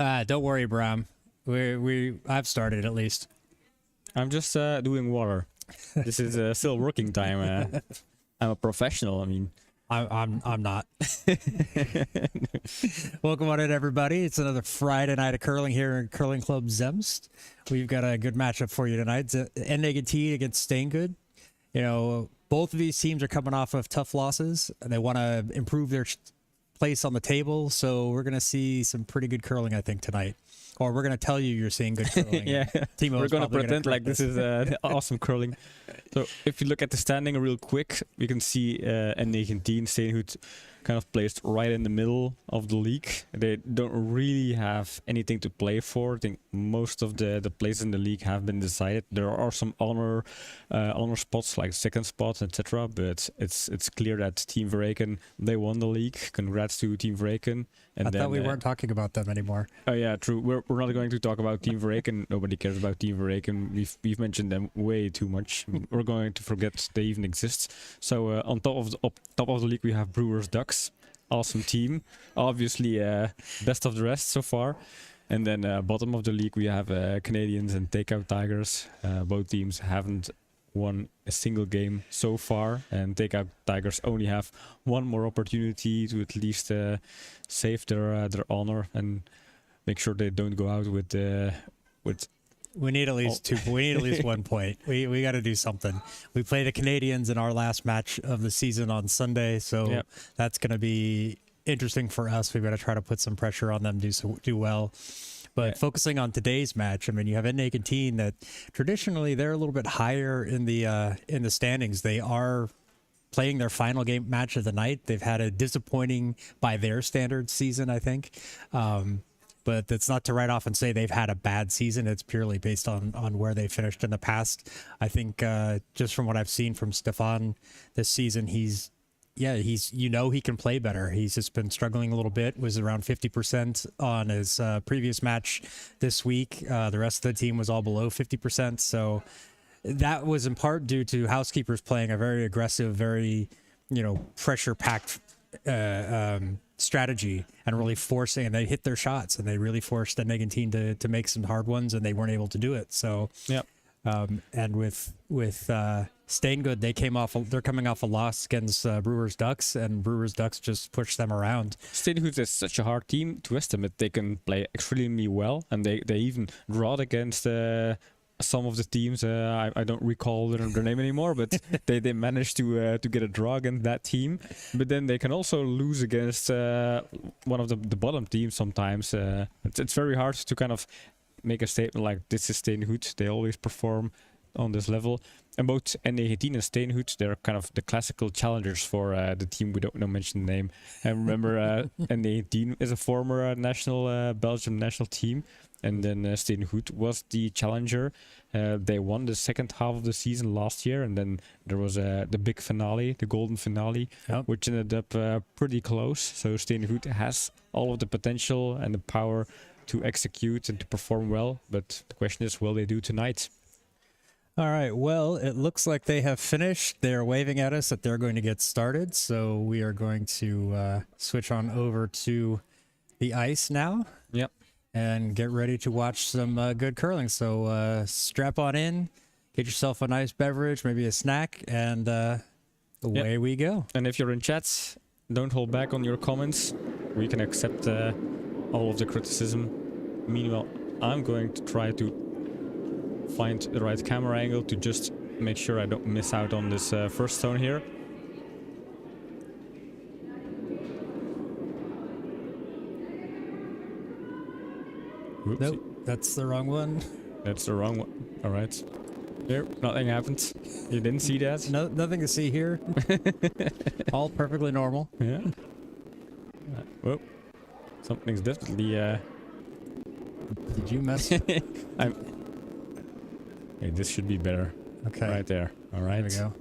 Don't worry, Bram. I've started at least. I'm just doing water. This is still working time. I'm a professional. I mean, I'm not. Welcome on in, everybody. It's another Friday night of curling here in Curling Club Zemst. We've got a good matchup for you tonight. It's N19 against Steengoed. You know, both of these teams are coming off of tough losses, and they want to improve their place on the table. So we're going to see some pretty good curling, I think, tonight. Or we're going to tell you you're seeing good curling. yeah, Timo we're going to pretend gonna like this is awesome curling. So if you look at the standing real quick, you can see N19, Steengoed, kind of placed right in the middle of the league. They don't really have anything to play for. I think most of the places in the league have been decided. There are some honor spots, like second spots, etc. But it's clear that Team Verreken, they won the league. Congrats to Team Verreken. And I thought we weren't talking about them anymore. Oh yeah, true. We're not going to talk about Team Verreken. Nobody cares about Team Verreken. We've mentioned them way too much. We're going to forget they even exist. So on top of the league, we have Brewers Ducks. Awesome team. Obviously, best of the rest so far. And then bottom of the league, we have Canadians and Takeout Tigers. Both teams haven't won a single game so far, and Takeout Tigers only have one more opportunity to at least save their honor and make sure they don't go out with. We need at least two. We need at least 1 point. We got to do something. We play the Canadians in our last match of the season on Sunday, so that's going to be interesting for us. We've got to try to put some pressure on them to do well. But focusing on today's match, I mean, you have N19 that traditionally they're a little bit higher in the standings. They are playing their final game match of the night. They've had a disappointing, by their standards, season, I think. But that's not to write off and say they've had a bad season. It's purely based on where they finished in the past. I think just from what I've seen from Stefan this season, he's he can play better. He's just been struggling a little bit. Was around 50% on his previous match this week. The rest of the team was all below 50%. So that was in part due to Housekeepers playing a very aggressive, very pressure-packed strategy and really forcing, and they hit their shots and they really forced the N19 to make some hard ones, and they weren't able to do it. So and with Steengoed, they're coming off a loss against Brewers Ducks, and Brewers Ducks just pushed them around. Steengoed is such a hard team to estimate. They can play extremely well, and they even drawed against some of the teams. I don't recall their name anymore, but they managed to get a draw against that team. But then they can also lose against one of the bottom teams sometimes. It's very hard to kind of make a statement like this is Steengoed. They always perform on this level. And both N19 and Steengoed, they're kind of the classical challengers for the team we don't mention the name. And remember, N19 is a former Belgian national team. And then Steengoed was the challenger. They won the second half of the season last year, and then there was the big finale, the golden finale, which ended up pretty close. So Steengoed has all of the potential and the power to execute and to perform well, but the question is, will they do tonight? All right, well, it looks like they have finished. They're waving at us that they're going to get started, so we are going to switch on over to the ice now. Yep. And get ready to watch some good curling. So strap on in, get yourself a nice beverage, maybe a snack, and away we go. And if you're in chats, don't hold back on your comments. We can accept all of the criticism. Meanwhile, I'm going to try to find the right camera angle to just make sure I don't miss out on this first stone here. Oopsie. Nope, that's the wrong one. That's the wrong one. All right. Here, nothing happened. You didn't see that? No, nothing to see here. All perfectly normal. Yeah. Whoa. Something's definitely. Did you mess? Hey, this should be better. Okay. Right there. All right. There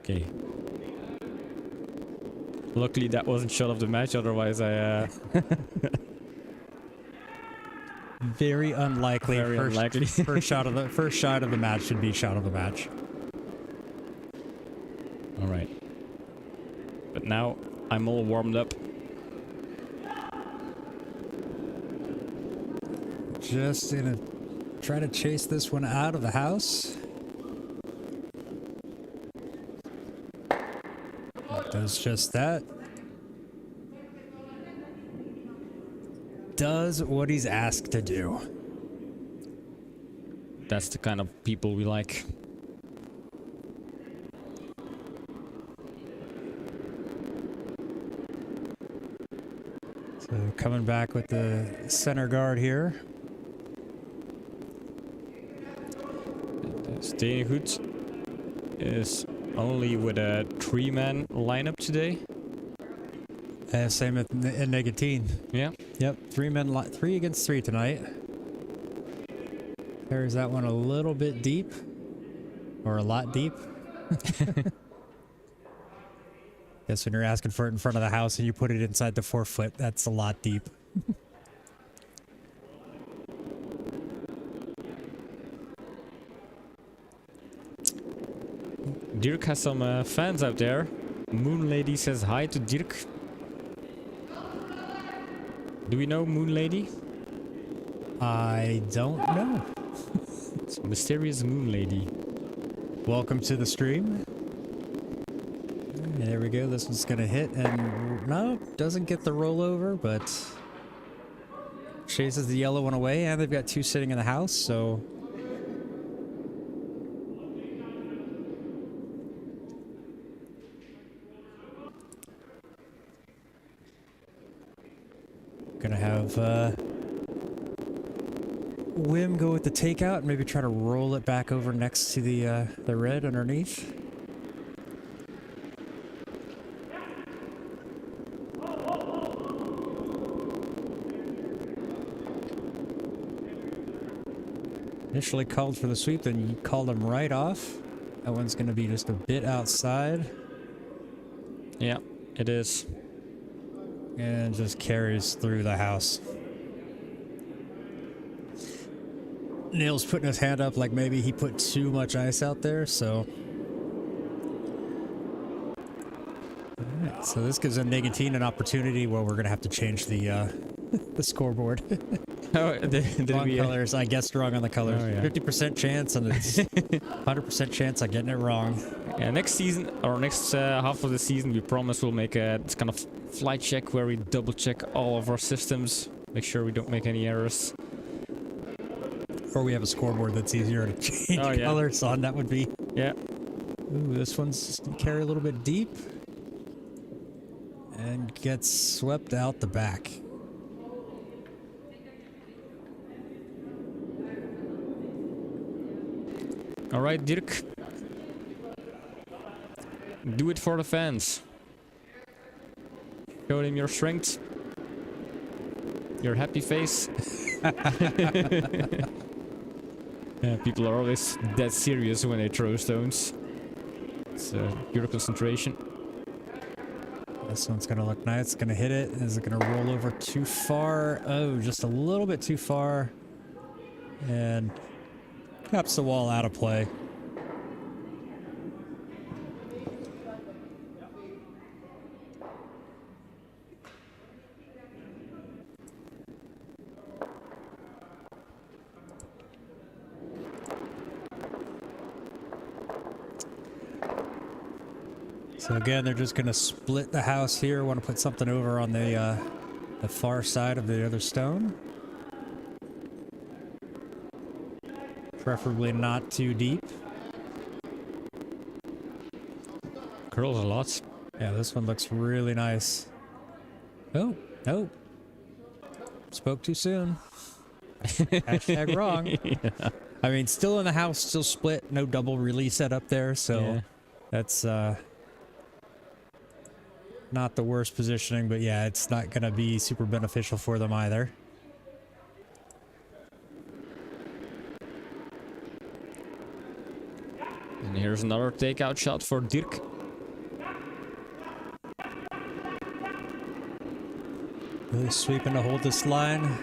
we go. Okay. Luckily, that wasn't shot of the match. Otherwise, I. Very unlikely. Very unlikely. first shot of the match should be shot of the match. All right. But now I'm all warmed up. just gonna try to chase this one out of the house. Does just that. Does what he's asked to do. That's the kind of people we like. So coming back with the center guard here. Steengoed is only with a 3-man lineup today. Same at N19. Yeah. Yep, 3 against 3 tonight. Carries that one a little bit deep. Or a lot deep. Guess when you're asking for it in front of the house and you put it inside the 4-foot, that's a lot deep. Dirk has some fans out there. Moon Lady says hi to Dirk. Do we know Moon Lady? I don't know. It's mysterious Moon Lady. Welcome to the stream. There we go. This one's gonna hit and no, doesn't get the rollover, but chases the yellow one away, and they've got 2 sitting in the house, so gonna have Wim go with the takeout and maybe try to roll it back over next to the red underneath. Initially called for the sweep, then you called him right off. That one's going to be just a bit outside. Yeah, it is. And just carries through the house. Neil's putting his hand up like maybe he put too much ice out there, so... Alright, so this gives N19 an opportunity where we're going to have to change the scoreboard. Oh, did wrong we, colors. I guessed wrong on the colors. Oh, yeah. 50% chance, and it's 100% chance I'm getting it wrong. Yeah, next season, or next half of the season, we promise we'll make a this kind of flight check where we double check all of our systems, make sure we don't make any errors. Or we have a scoreboard that's easier to change Oh, yeah. colors on. That would be... Yeah. Ooh, this one's just gonna carry a little bit deep. And gets swept out the back. All right, Dirk. Do it for the fans. Show them your strength. Your happy face. Yeah, people are always dead serious when they throw stones. It's pure concentration. This one's gonna look nice. It's gonna hit it. Is it gonna roll over too far? Oh, just a little bit too far. And taps the wall out of play. So again, they're just gonna split the house here. Want to put something over on the far side of the other stone. Preferably not too deep. Curls a lot. Yeah, this one looks really nice. Oh, no. Spoke too soon. Hashtag wrong. Yeah. I mean, still in the house, still split. No double release set up there, so Yeah. that's not the worst positioning, but yeah, it's not going to be super beneficial for them either. And here's another takeout shot for Dirk. Really sweeping to hold this line.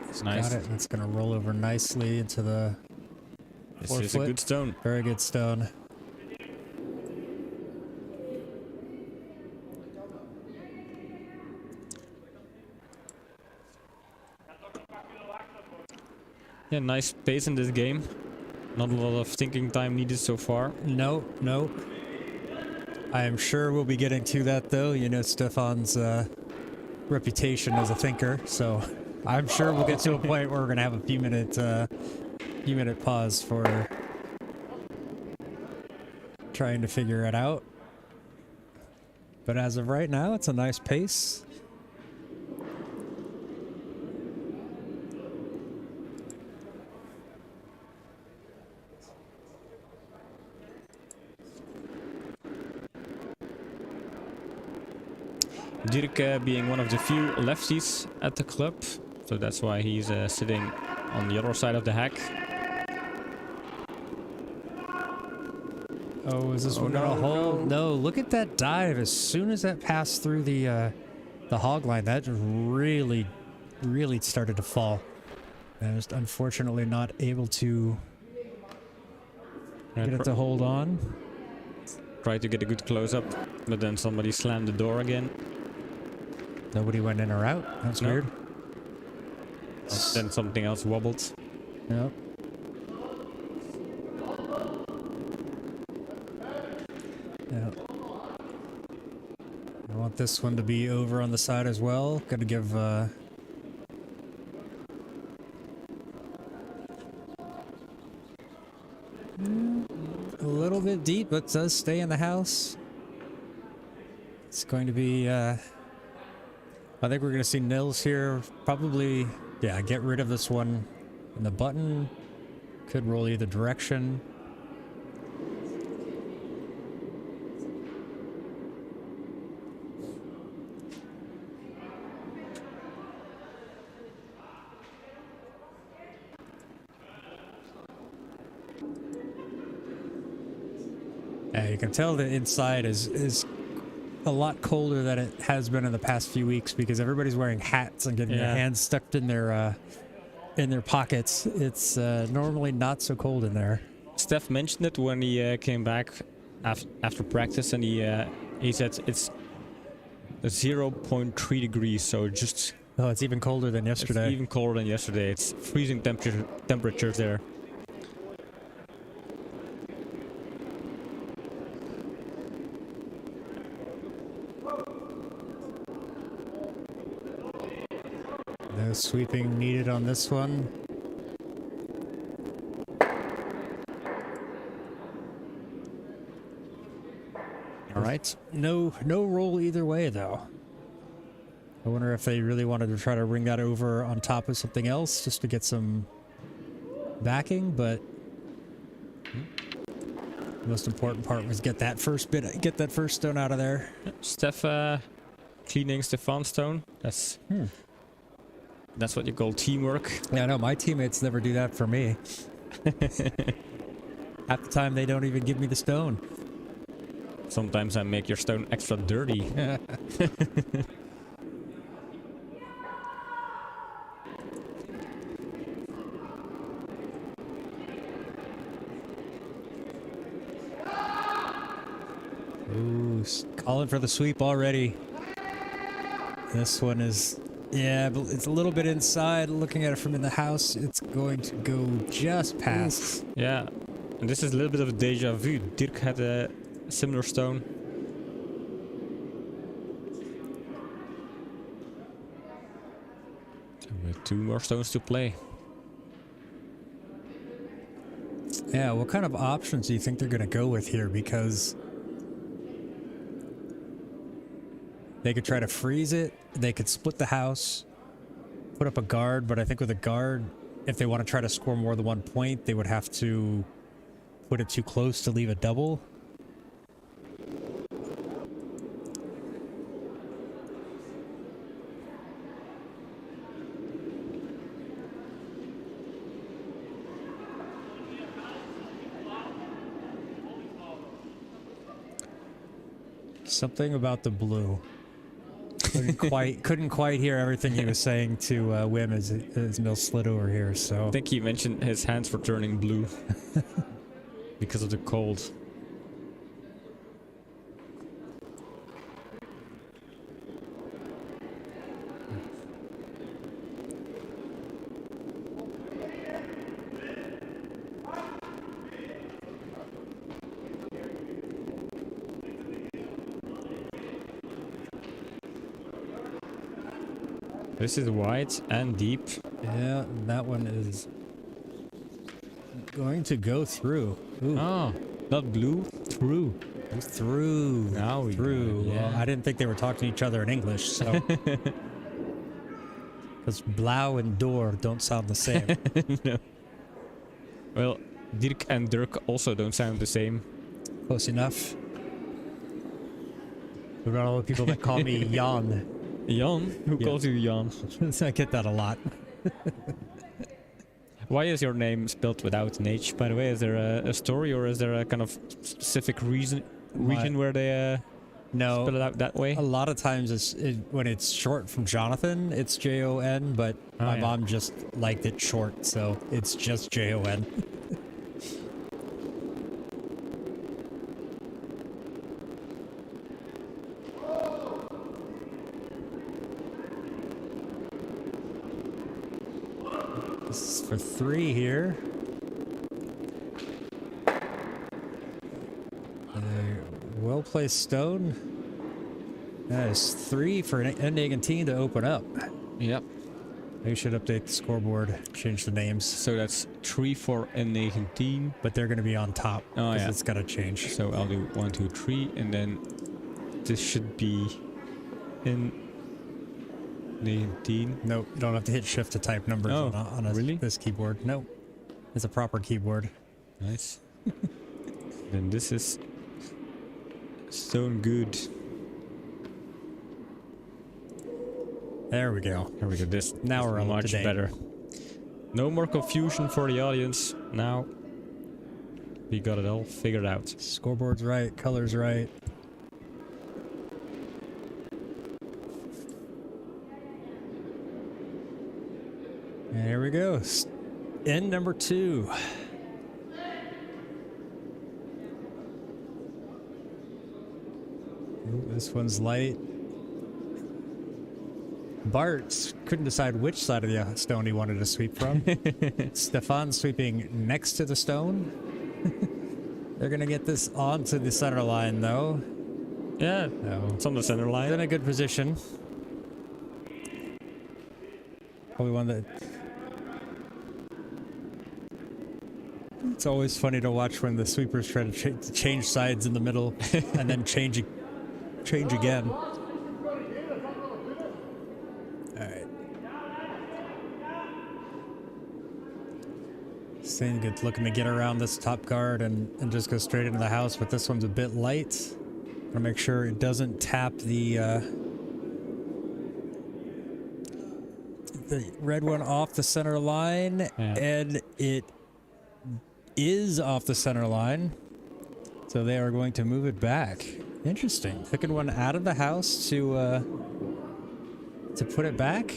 It's nice. Got it. That's going to roll over nicely into the This 4 is a foot. good stone. Very good stone. Yeah, nice pace in this game. Not a lot of thinking time needed so far. No, no. I am sure we'll be getting to that though. You know Stefan's reputation as a thinker, so I'm sure we'll get to a point where we're gonna have a few minute pause for trying to figure it out. But as of right now, it's a nice pace. Dirk being one of the few lefties at the club, so that's why he's sitting on the other side of the hack. Oh, is this one gonna hold? No, look at that dive. As soon as that passed through the hog line, that really started to fall. And just unfortunately not able to get it to hold on. Tried to get a good close-up, but then somebody slammed the door again. Nobody went in or out. That's weird. Then something else wobbled. Yep. Yeah. I want this one to be over on the side as well. Got to give a little bit deep, but does stay in the house. It's going to be I think we're going to see nils here. Probably, yeah, get rid of this one. And the button could roll either direction. Yeah, you can tell the inside is a lot colder than it has been in the past few weeks because everybody's wearing hats and getting their hands stuck in their pockets. It's normally not so cold in there. Steph mentioned it when he came back after practice, and he said it's 0.3 degrees, so just... Oh, it's even colder than yesterday. It's even colder than yesterday. It's freezing temperatures there. No sweeping needed on this one. All right. No roll either way, though. I wonder if they really wanted to try to ring that over on top of something else just to get some backing, but the most important part was get that first stone out of there. Steph cleaning Stefan's stone. That's what you call teamwork. Yeah, no, my teammates never do that for me. Half the time they don't even give me the stone. Sometimes I make your stone extra dirty. Ooh, calling for the sweep already. This one is... Yeah, but it's a little bit inside. Looking at it from in the house, it's going to go just past. Yeah, and this is a little bit of a deja vu. Dirk had a similar stone. So we have 2 more stones to play. Yeah, what kind of options do you think they're going to go with here? Because they could try to freeze it. They could split the house, put up a guard, but I think with a guard, if they want to try to score more than 1 point, they would have to put it too close to leave a double. Something about the blue. Couldn't quite hear everything he was saying to Wim as Mill slid over here. So I think he mentioned his hands were turning blue because of the cold. This is wide and deep. Yeah, that one is going to go through. Ooh. Oh, not blue, through. Through. Now we through. got it, yeah. Well, I didn't think they were talking to each other in English, so. Because blau and door don't sound the same. No. Well, Dirk and Dirk also don't sound the same. Close enough. We've got all the people that call me Jan. Jan? Who calls you Jan? I get that a lot. Why is your name spelled without an H, by the way? Is there a story, or is there a kind of specific region where they no, spell it out that way? A lot of times when it's short from Jonathan, it's Jon, but my mom just liked it short, so it's just Jon. This is for 3 here. Well-placed stone. That is 3 for N19 to open up. Yep. They should update the scoreboard, change the names. So that's 3 for N19. But they're going to be on top. Oh, yeah. It's got to change. So I'll do 1, 2, 3, and then this should be N19. Nope, you don't have to hit shift to type numbers on this keyboard. Nope. It's a proper keyboard. Nice. Then this is Steengoed. There we go. There we go. This now we're much better. No more confusion for the audience. Now we got it all figured out. Scoreboard's right, color's right. And here we go. End number 2. Ooh, this one's light. Bart couldn't decide which side of the stone he wanted to sweep from. Stefan's sweeping next to the stone. They're going to get this onto the center line, though. Yeah, it's on the center line. He's in a good position. Probably one that... It's always funny to watch when the sweepers try to change sides in the middle and then change again. Alright. Steengoed looking to get around this top guard and just go straight into the house, but this one's a bit light. Gotta make sure it doesn't tap the red one off the center line, and it is off the center line. So they are going to move it back. Interesting. Picking one out of the house to put it back.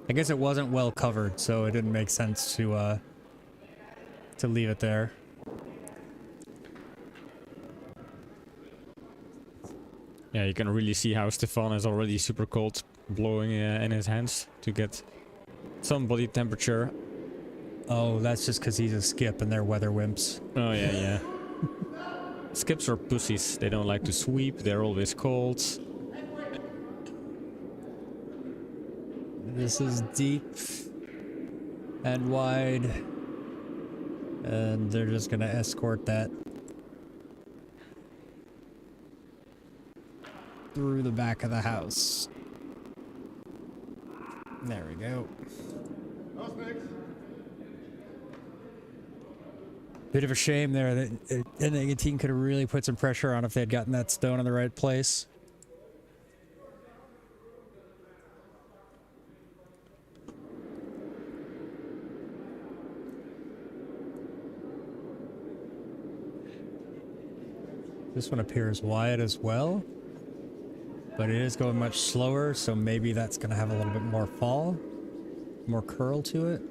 I guess it wasn't well covered, so it didn't make sense to leave it there. Yeah, you can really see how Stefan is already super cold, blowing in his hands to get some body temperature. Oh, that's just because he's a skip and they're weather wimps. Oh, yeah. Skips are pussies. They don't like to sweep. They're always cold. This is deep and wide. And they're just going to escort that through the back of the house. There we go. Bit of a shame there that N19 could have really put some pressure on if they had gotten that stone in the right place. This one appears wide as well, but it is going much slower, so maybe that's going to have a little bit more fall, more curl to it.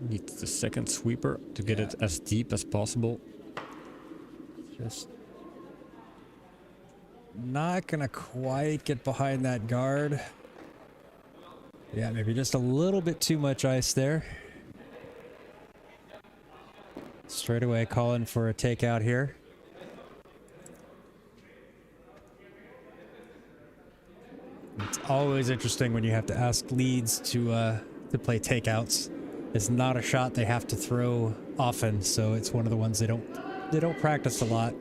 Need the second sweeper to get it as deep as possible. Just not gonna quite get behind that guard. Yeah, maybe just a little bit too much ice there. Straight away calling for a takeout here. always interesting when you have to ask leads to play takeouts. It's not a shot they have to throw often, so it's one of the ones they don't practice a lot.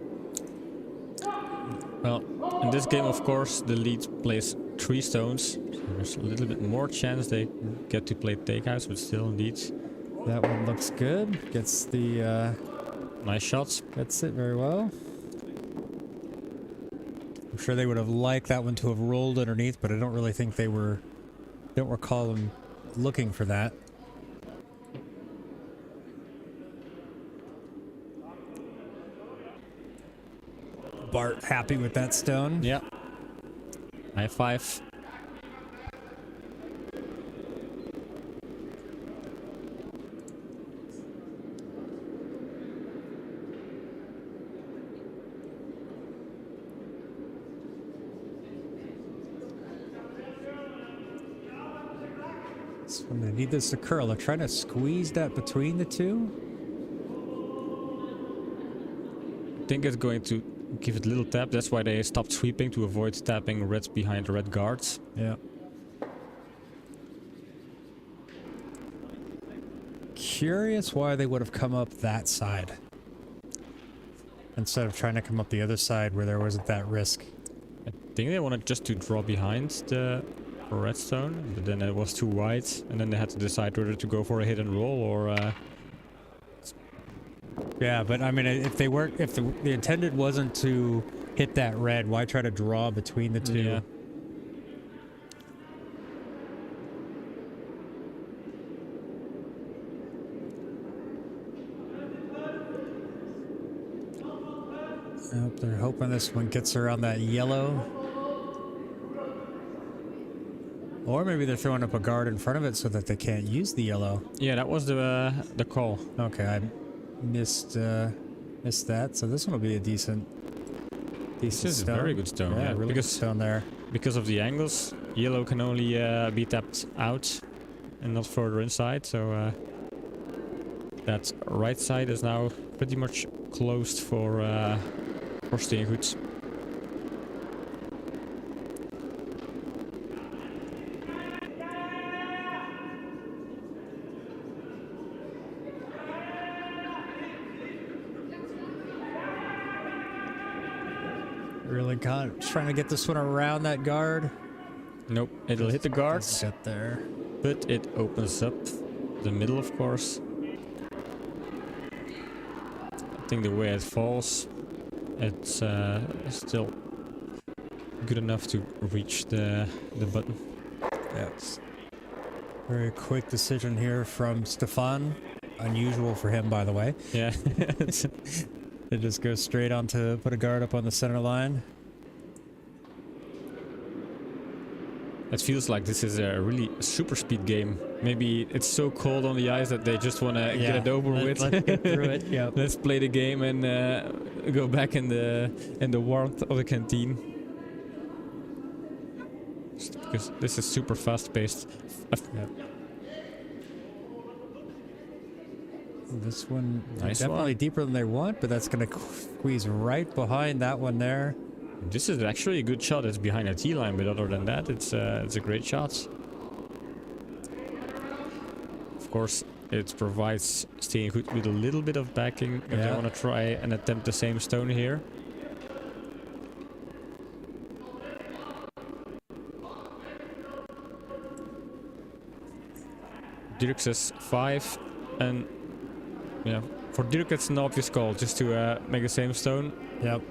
Well, in this game, of course, the lead plays 3 stones. So there's a little bit more chance they get to play takeouts, but still, indeed. That one looks good. Gets the... nice shots. Gets it very well. I'm sure they would have liked that one to have rolled underneath, but I don't really think they were... Don't recall them looking for that. Bart happy with that stone. Yeah. High five. So I'm gonna need this to curl. They're trying to squeeze that between the two. I think it's going to give it a little tap. That's why they stopped sweeping, to avoid tapping reds behind the red guards. Yeah. Curious why they would have come up that side instead of trying to come up the other side where there wasn't that risk. I think they wanted just to draw behind the redstone, but then it was too wide, and then they had to decide whether to go for a hit and roll or... Yeah, but I mean, if they weren't, if the intended wasn't to hit that red, why try to draw between the two? Yeah. Nope, they're hoping this one gets around that yellow. Or maybe they're throwing up a guard in front of it so that they can't use the yellow. Yeah, that was the call. Okay, I missed that. So this one will be a decent This is stone. a very good stone. Yeah, Yeah, really good stone there. because of the angles, yellow can only be tapped out and not further inside. So that right side is now pretty much closed for Steengoed. Really trying to get this one around that guard. Nope, it'll hit the guards, Get there. but it opens up the middle, of course. I think the way it falls, it's still good enough to reach the button. Yes. Very quick decision here from Stefan. Unusual for him, by the way. Yeah. It just goes straight on to put a guard up on the center line. It feels like this is a really super speed game. Maybe it's so cold on the ice that they just want to get it over with. Let's get through it. Yeah. Let's play the game and go back in the warmth of the canteen. Just because this is super fast paced. Yep. This one Nice definitely one. deeper than they want, but that's going to squeeze right behind that one there. This is actually a good shot. It's behind a T line, but other than that, it's a great shot. Of course, it provides Steengoed with a little bit of backing if they want to try and attempt the same stone here. Dirk says 5, and yeah, for Dirk it's an obvious call just to make the same stone. Yep.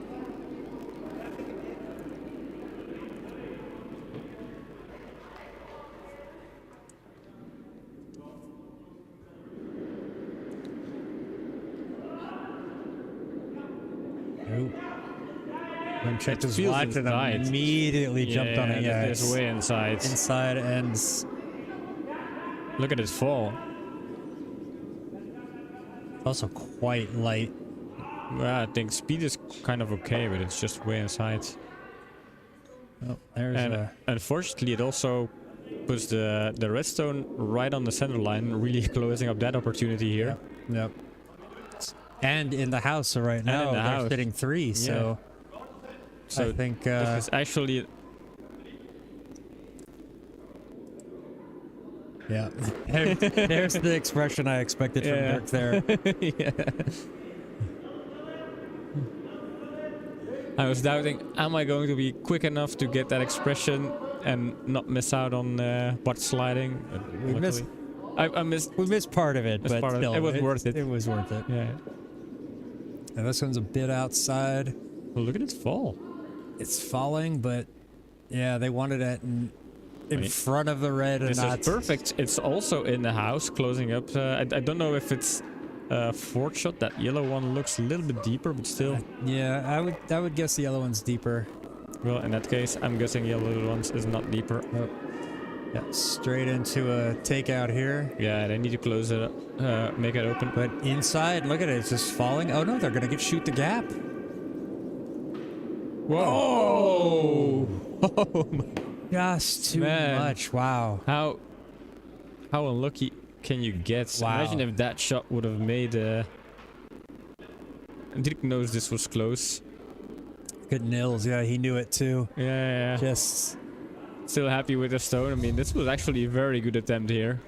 Checked his watch and immediately jumped on it. Yeah, it's way inside. Inside and look at it fall. Also quite light. Well, I think speed is kind of okay, but it's just way inside. Oh, there's unfortunately, it also puts the redstone right on the center line, really closing up that opportunity here. Yep. And in the house right now, they're sitting 3, so... So I think this is actually Yeah. There's the expression I expected from Dirk there. Yeah. I was doubting, am I going to be quick enough to get that expression and not miss out on butt sliding? We missed. I missed. We missed part of it, but still, it was worth it. It was worth it. Yeah. And this one's a bit outside. Well, look at it fall. It's falling, but yeah, they wanted it in front of the red and this not. Is perfect. It's also in the house, closing up. I don't know if it's a fourth shot. That yellow one looks a little bit deeper, but still. Yeah, I would guess the yellow one's deeper. Well, in that case, I'm guessing yellow ones is not deeper. Oh. Yeah, straight into a takeout here. Yeah, they need to close it up, make it open. But inside, look at it, it's just falling. Oh no, they're gonna shoot the gap. Whoa! Oh my gosh, too much. Wow. How unlucky can you get? Wow. Imagine if that shot would have made. Dirk knows this was close. Good nils, yeah, he knew it too. Yeah. Just. Still happy with the stone. I mean, this was actually a very good attempt here.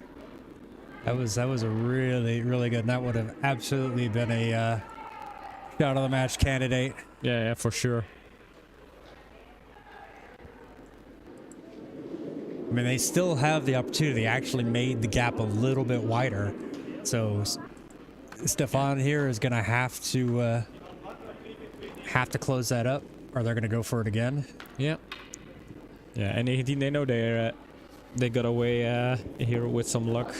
That was a really, really good. And that would have absolutely been a shot of the match candidate. Yeah, for sure. I mean, they still have the opportunity. They actually made the gap a little bit wider. So Stefan here is going to have to close that up, or they're going to go for it again. Yeah. Yeah, and they know they got away here with some luck.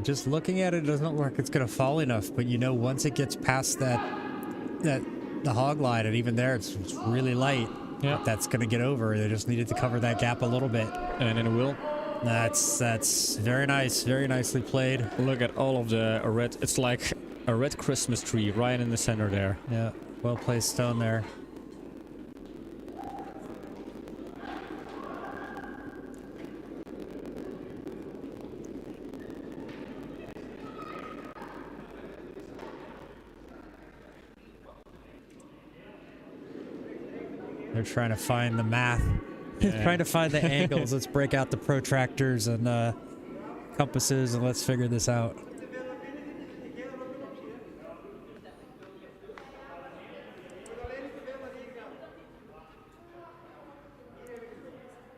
Just looking at it doesn't look like it's going to fall enough, but you know, once it gets past the hog line, and even there it's really light. Yeah, that's going to get over. They just needed to cover that gap a little bit, and then it will. That's very nice, very nicely played. Look at all of the red. It's like a red Christmas tree right in the center there. Yeah, well placed stone there. They're trying to find the math. Yeah. Trying to find the angles. Let's break out the protractors and compasses and let's figure this out.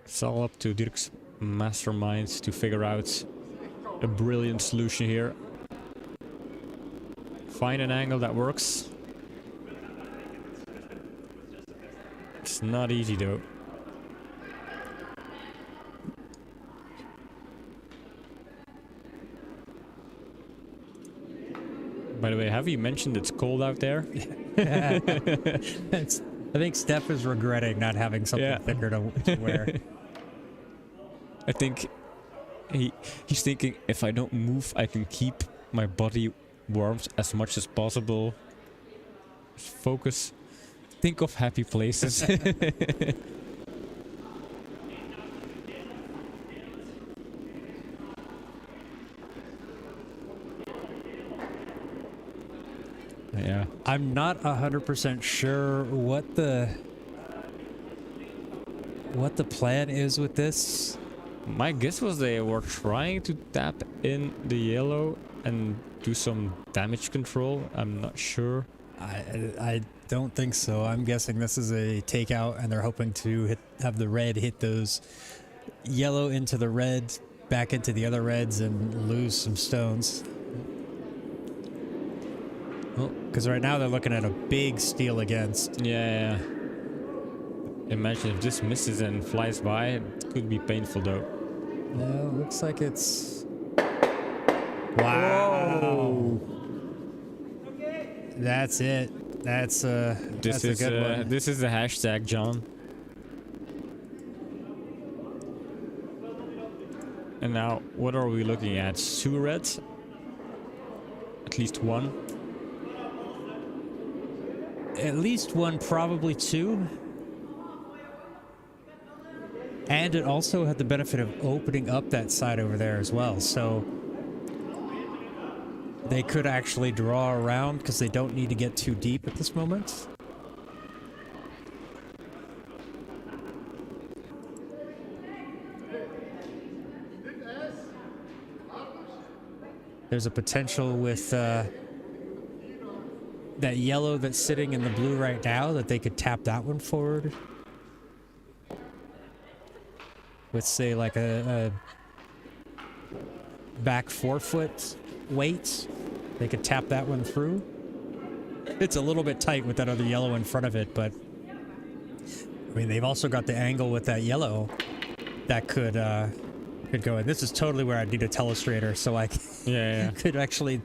It's all up to Dirk's mastermind to figure out a brilliant solution here. Find an angle that works. It's not easy though. By the way, have you mentioned it's cold out there? I think Steph is regretting not having something thicker to wear. I think he's thinking, if I don't move, I can keep my body warm as much as possible. Focus. Think of happy places. Yeah. I'm not 100% sure what the plan is with this. My guess was they were trying to tap in the yellow and do some damage control. I'm not sure. I don't think so. I'm guessing this is a takeout and they're hoping to have the red hit those yellow into the red, back into the other reds and lose some stones. Well, because right now they're looking at a big steal against. Yeah. Imagine if this misses and flies by, it could be painful though. Yeah, looks like it's... Wow. That's it. That's a good one. This is the hashtag, John. And now, what are we looking at? 2 reds? At least one. at least one, probably two. And it also had the benefit of opening up that side over there as well. So they could actually draw around because they don't need to get too deep at this moment. There's a potential with that yellow that's sitting in the blue right now that they could tap that one forward. With, say, like a back 4-foot weight, they could tap that one through. It's a little bit tight with that other yellow in front of it, but I mean, they've also got the angle with that yellow that could go in. This is totally where I'd need a telestrator, so I could actually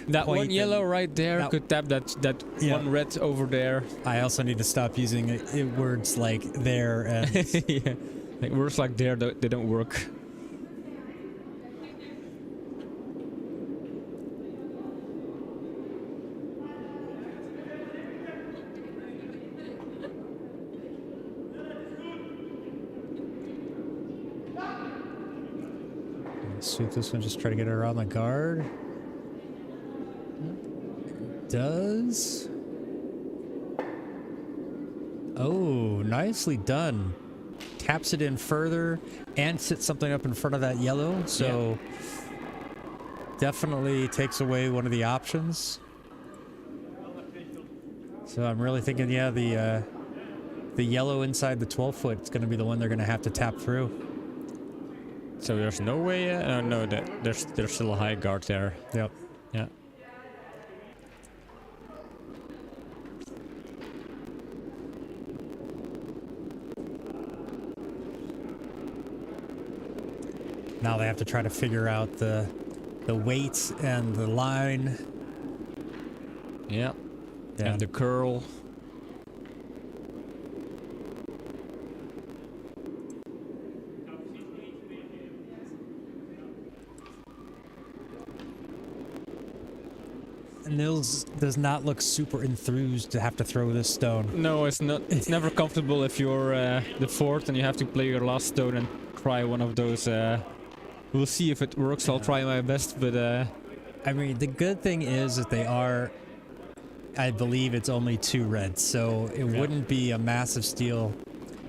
that one yellow right there could tap that one red over there. I also need to stop using words like there and yeah. Like words like there, they don't work. Sweep this one, just try to get it around the guard. It does. Oh, nicely done. Taps it in further and sits something up in front of that yellow, so definitely takes away one of the options. So I'm really thinking, the yellow inside the 12-foot is going to be the one they're going to have to tap through. So there's no way. No, there's still a high guard there. Yep. Yeah. Now they have to try to figure out the weight and the line. Yeah. And the curl. Nils does not look super enthused to have to throw this stone. No, it's not. It's never comfortable if you're the fourth and you have to play your last stone and try one of those. We'll see if it works. I'll try my best, but I mean, the good thing is that they are. I believe it's only 2 reds, so it wouldn't be a massive steal.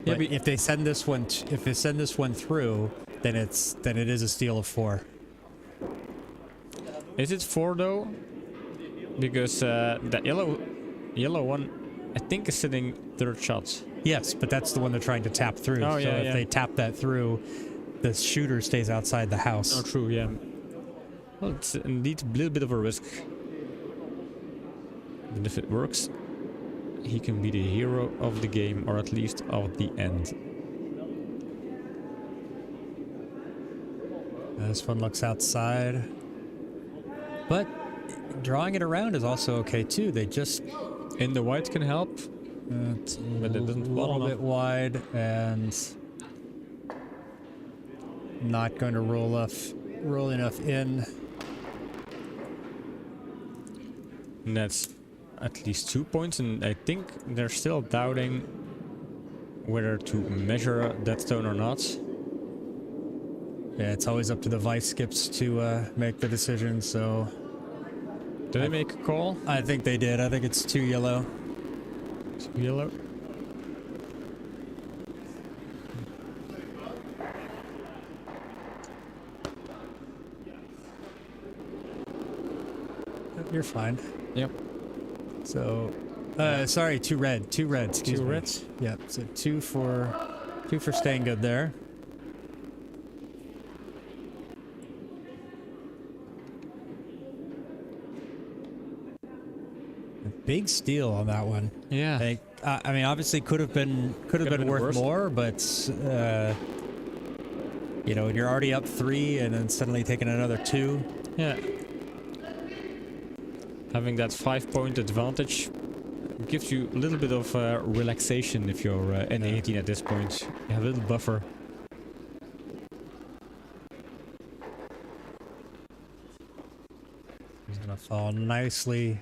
Yeah, but if they send this one, through, then it is a steal of 4. Is it 4 though? Because that yellow one, I think, is sitting 3rd shot. Yes, but that's the one they're trying to tap through. Oh, so if they tap that through, the shooter stays outside the house. Oh, true, yeah. Well, it's indeed a little bit of a risk. But if it works, he can be the hero of the game, or at least of the end. This one looks outside. But drawing it around is also okay too. They just... In the white can help. It's but it doesn't a little bit wide and not going to roll enough in. And that's at least 2 points, and I think they're still doubting whether to measure that stone or not. Yeah, it's always up to the vice skips to make the decision, so... Did they make a call? I think they did. I think it's 2 yellow. 2 yellow. You're fine. Yep. So, sorry, 2 red. 2 reds. Excuse me. 2 reds? Yep. So 2 for Steengoed there. Big steal on that one. Yeah. I mean, obviously could have been worth more, but you know, you're already up 3 and then suddenly taking another 2. Yeah. Having that 5-point advantage gives you a little bit of relaxation if you're N19 at this point. You have a little buffer. He's gonna Oh, nicely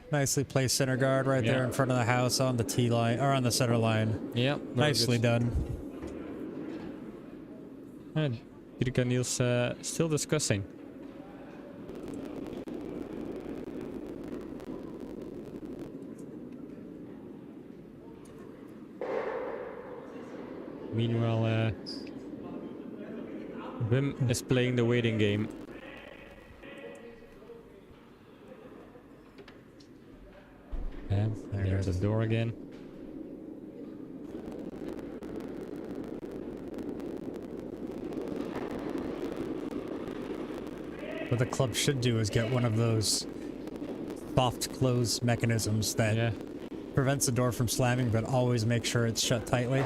placed center guard right there in front of the house on the tee line or on the center line. Yeah, nicely done. And Pirka Niels still discussing. Meanwhile, Wim is playing the waiting game. Yeah, there's the door again. What the club should do is get one of those soft close mechanisms that prevents the door from slamming, but always make sure it's shut tightly.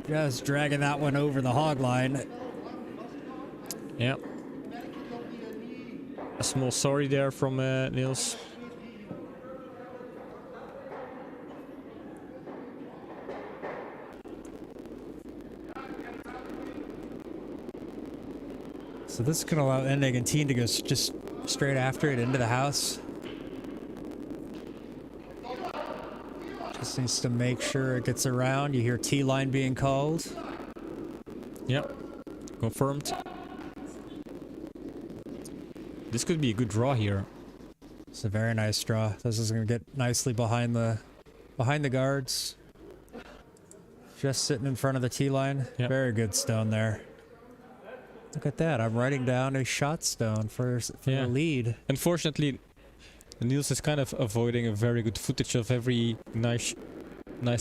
Just dragging that one over the hog line. Yep. A small sorry there from Niels. So this is going to allow N19 to go just straight after it into the house. Just needs to make sure it gets around. You hear T-line being called. Yep. Confirmed. This could be a good draw here. It's a very nice draw. This is going to get nicely behind the guards. Just sitting in front of the T-line. Yep. Very good stone there. Look at that. I'm writing down a shot stone for the lead. Unfortunately, Niels is kind of avoiding a very good footage of every nice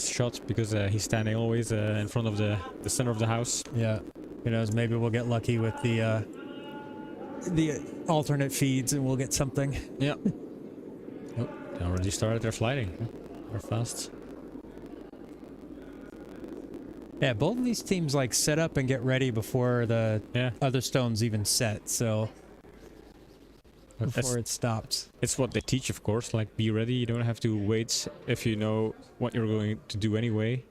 shot because he's standing always in front of the center of the house. Yeah. Who knows, maybe we'll get lucky with the alternate feeds and we'll get something. Yeah. Oh, they already started their sliding. They're fast. Yeah, both of these teams like set up and get ready before the other stones even set, so before it stops. It's what they teach, of course, like be ready, you don't have to wait if you know what you're going to do anyway.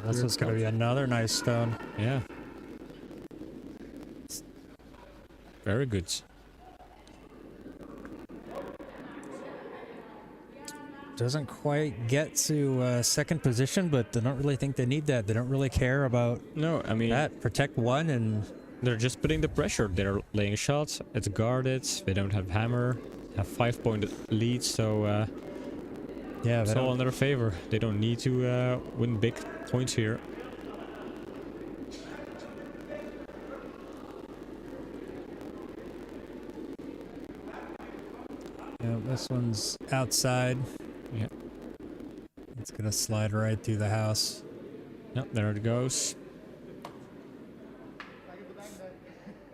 This is going to be another nice stone. Yeah. Very good. Doesn't quite get to second position, but I don't really think they need that. They don't really care about that. Protect one and... They're just putting the pressure. They're laying shots. It's guarded. They don't have hammer. Have 5-point lead, so... yeah, it's all in their favor. They don't need to win big points here. Yeah, this one's outside. Yeah. It's gonna slide right through the house. Yep, there it goes.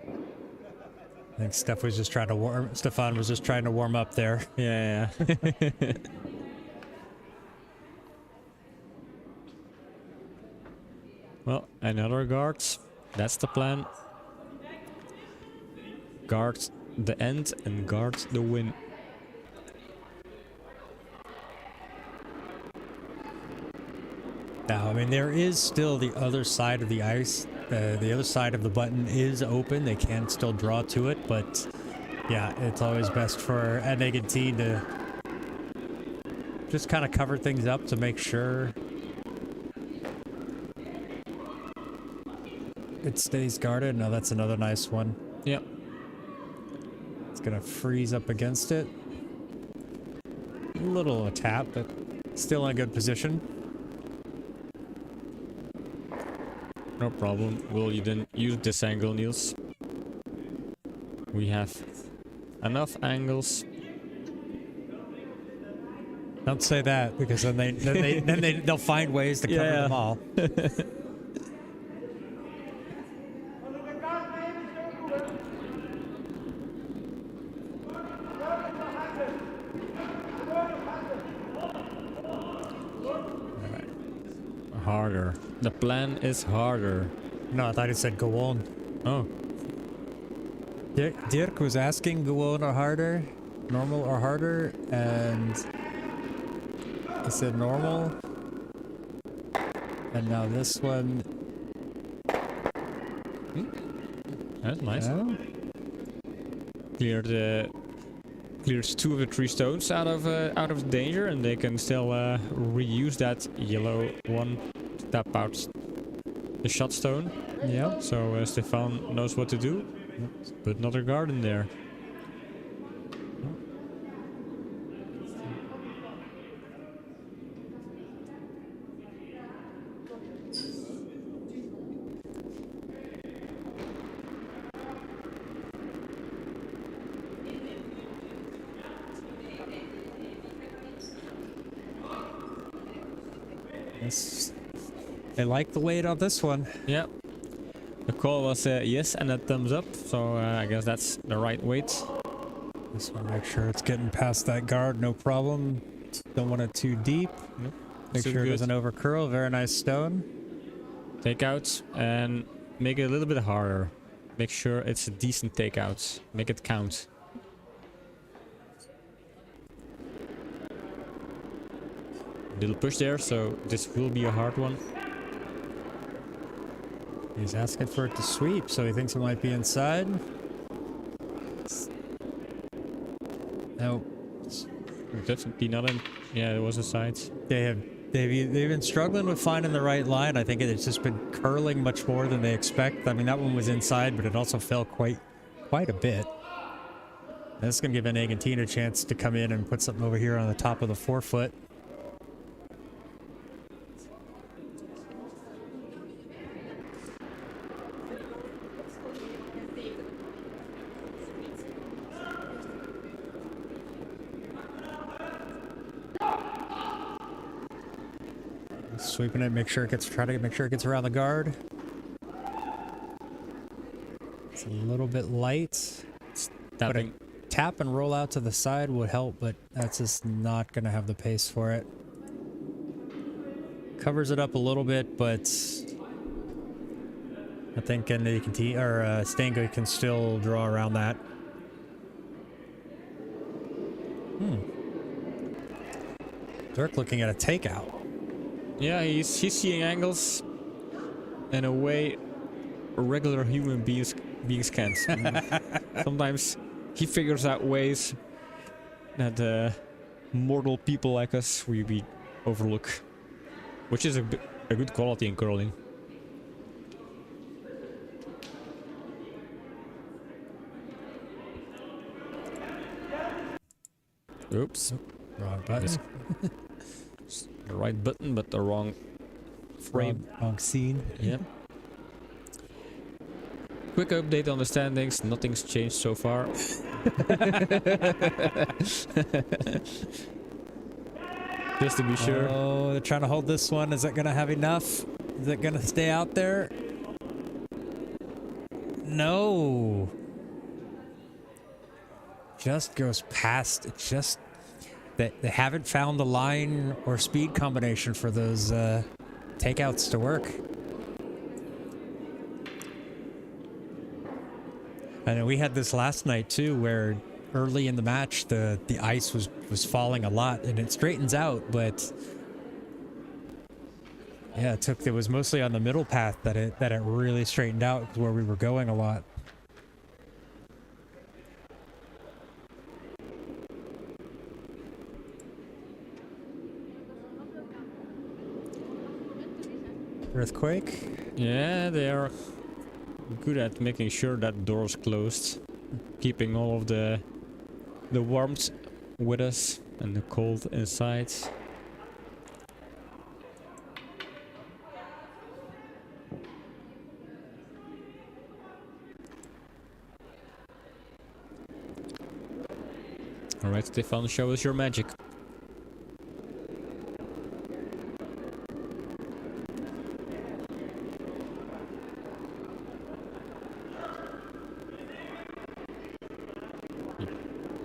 I think Stefan was just trying to warm up there. Yeah. Well, another guard. That's the plan. Guard the end and guard the win. Now, I mean, there is still the other side of the ice. The other side of the button is open. They can still draw to it, but yeah, it's always best for N19 to just kind of cover things up to make sure it stays guarded. No, that's another nice one. Yep. It's gonna freeze up against it. A little tap, but still in a good position. No problem. Will you then use this angle, Niels? We have enough angles. Don't say that, because then they'll find ways to cover them all. harder. The plan is harder. No, I thought he said go on. Oh. Dirk was asking go on or harder, normal or harder, and he said normal. And now this one. That's nice. Oh. Clears 2 of the 3 stones out of danger, and they can still reuse that yellow one to tap out the shot stone. Yeah. So Stefan knows what to do. Put another guard in there. Yes. I like the weight on this one. Yeah. The call was yes and a thumbs up, so I guess that's the right weight. Just want to make sure it's getting past that guard, no problem. Don't want it too deep. Yep. Make Super sure it good. doesn't overcurl. Very nice stone. Take out and make it a little bit harder. Make sure it's a decent takeout. Make it count. Little push there, so this will be a hard one. He's asking for it to sweep, so he thinks it might be inside. No. Definitely not in. Yeah, it was a side. They've been struggling with finding the right line. I think it's just been curling much more than they expect. I mean, that one was inside, but it also fell quite a bit. That's going to give N19 a chance to come in and put something over here on the top of the 4-foot. Sweeping it, try to make sure it gets around the guard. It's a little bit light. But a tap and roll out to the side would help, but that's just not going to have the pace for it. Covers it up a little bit, but I think Steengoed can still draw around that. Dirk looking at a takeout. Yeah, he's seeing angles in a way regular human beings can't. Sometimes he figures out ways that mortal people like us we overlook, which is a good quality in curling. Oops. Wrong button. The right button, but the wrong frame. Wrong scene. Yep. Quick update on the standings. Nothing's changed so far. Just to be sure. Oh, they're trying to hold this one. Is that going to have enough? Is it going to stay out there? No. Just goes past. It just... They haven't found the line or speed combination for those takeouts to work. I know we had this last night too, where early in the match the ice was falling a lot, and it straightens out, but yeah, it was mostly on the middle path that it really straightened out, where we were going a lot. Earthquake. Yeah, they are good at making sure that door's closed, keeping all of the warmth with us and the cold inside. All right, Stefan, show us your magic.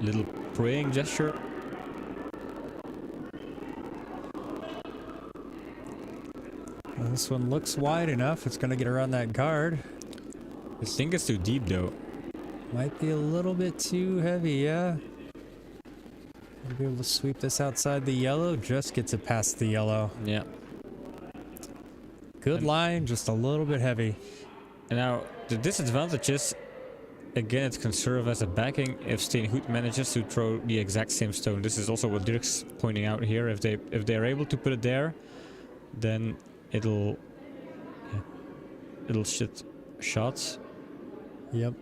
Little praying gesture. This one looks wide enough. It's going to get around that guard. I think it's too deep though. Might be a little bit too heavy, yeah. We'll be able to sweep this outside the yellow. Just gets it past the yellow. Yeah. Good line, just a little bit heavy. And now the disadvantage is, again, it can serve as a backing if Steengoed manages to throw the exact same stone. This is also what Dirk's pointing out here. If they're able to put it there, then it'll shit shots. Yep.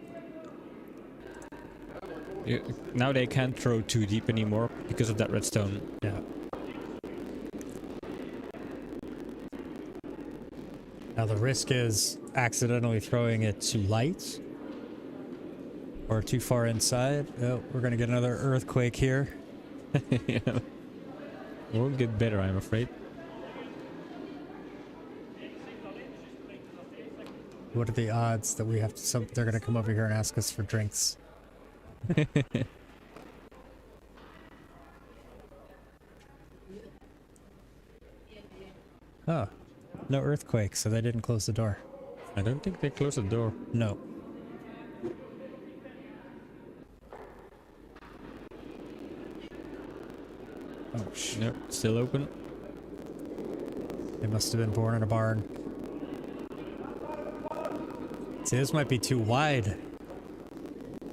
Now they can't throw too deep anymore because of that red stone. Yeah. Now the risk is accidentally throwing it too light or too far inside. Oh, we're gonna get another earthquake here. Yeah. Won't get better, I'm afraid. What are the odds that we have to? They're gonna come over here and ask us for drinks. Oh, no earthquake, so they didn't close the door. I don't think they closed the door. No. Oh, nope, still open. They must have been born in a barn. See, this might be too wide.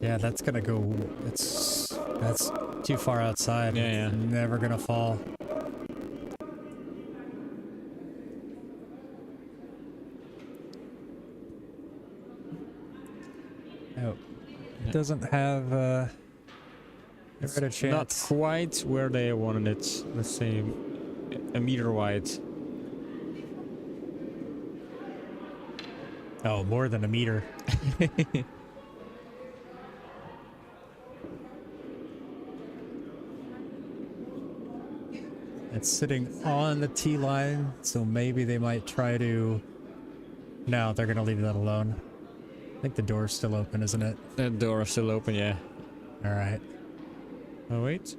Yeah, that's gonna go. That's too far outside. Yeah, it's never gonna fall. Oh, it doesn't have a chance. Not quite where they wanted it. Let's say a meter wide. Oh, more than a meter. It's sitting on the T line, so maybe they might try to... No, they're going to leave that alone. I think the door's still open, isn't it? The door is still open, yeah. Alright. Oh, wait.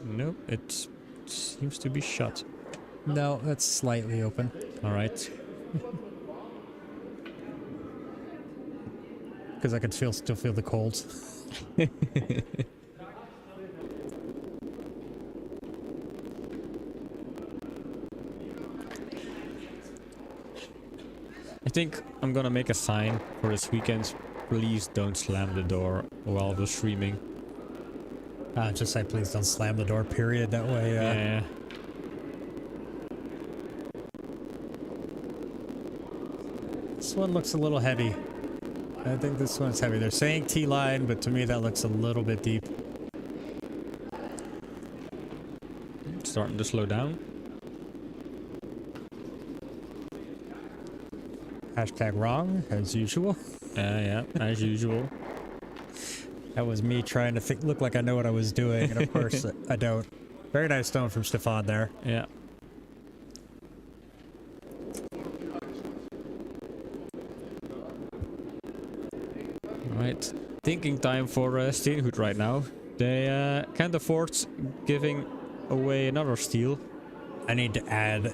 Nope, it seems to be shut. No, that's slightly open. Alright. Because I can still feel the cold. I think I'm gonna make a sign for this weekend. Please don't slam the door while we're streaming. Just say please don't slam the door, period. That way, yeah. This one looks a little heavy. I think this one's heavy. They're saying T-line, but to me that looks a little bit deep. Starting to slow down. Hashtag wrong, as usual. Yeah, as usual. That was me trying to look like I know what I was doing, and of course I don't. Very nice stone from Stefan there. Yeah. Alright, thinking time for Steengoed right now. They can't afford giving away another steal. I need to add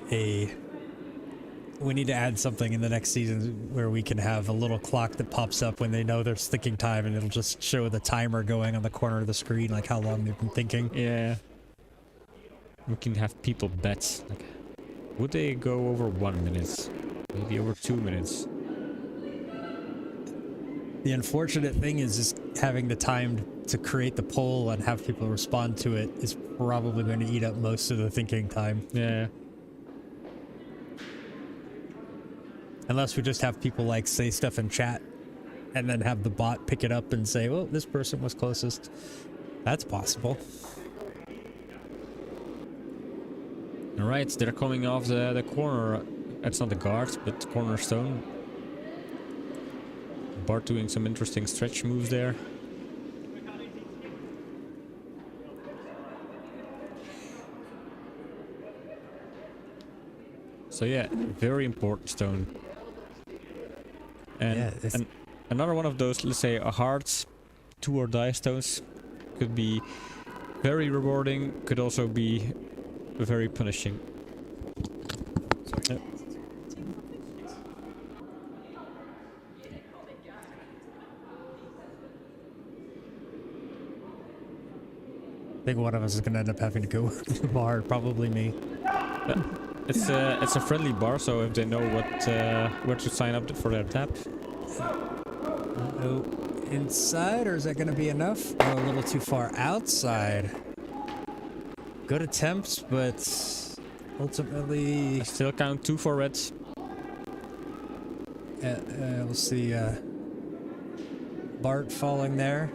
we need to add something in the next season where we can have a little clock that pops up when they know there's thinking time, and it'll just show the timer going on the corner of the screen, like how long they've been thinking. Yeah. We can have people bet. Like, would they go over 1 minute? Maybe over 2 minutes? The unfortunate thing is just having the time to create the poll and have people respond to it is probably going to eat up most of the thinking time. Yeah. Unless we just have people like say stuff in chat and then have the bot pick it up and say, well, this person was closest. That's possible. Alright, they're coming off the corner. It's not the guard, but cornerstone. Bart doing some interesting stretch moves there. So yeah, very important stone. And, Yeah, and another one of those, let's say, a hard 2 or die stones could be very rewarding, could also be very punishing. Yep. I think one of us is going to end up having to go to the bar, probably me. It's a friendly bar, so if they know where to sign up for their tap. Oh, inside, or is that going to be enough? Oh, a little too far outside. Good attempts, but ultimately... I still count 2 for reds. We'll see Bart falling there.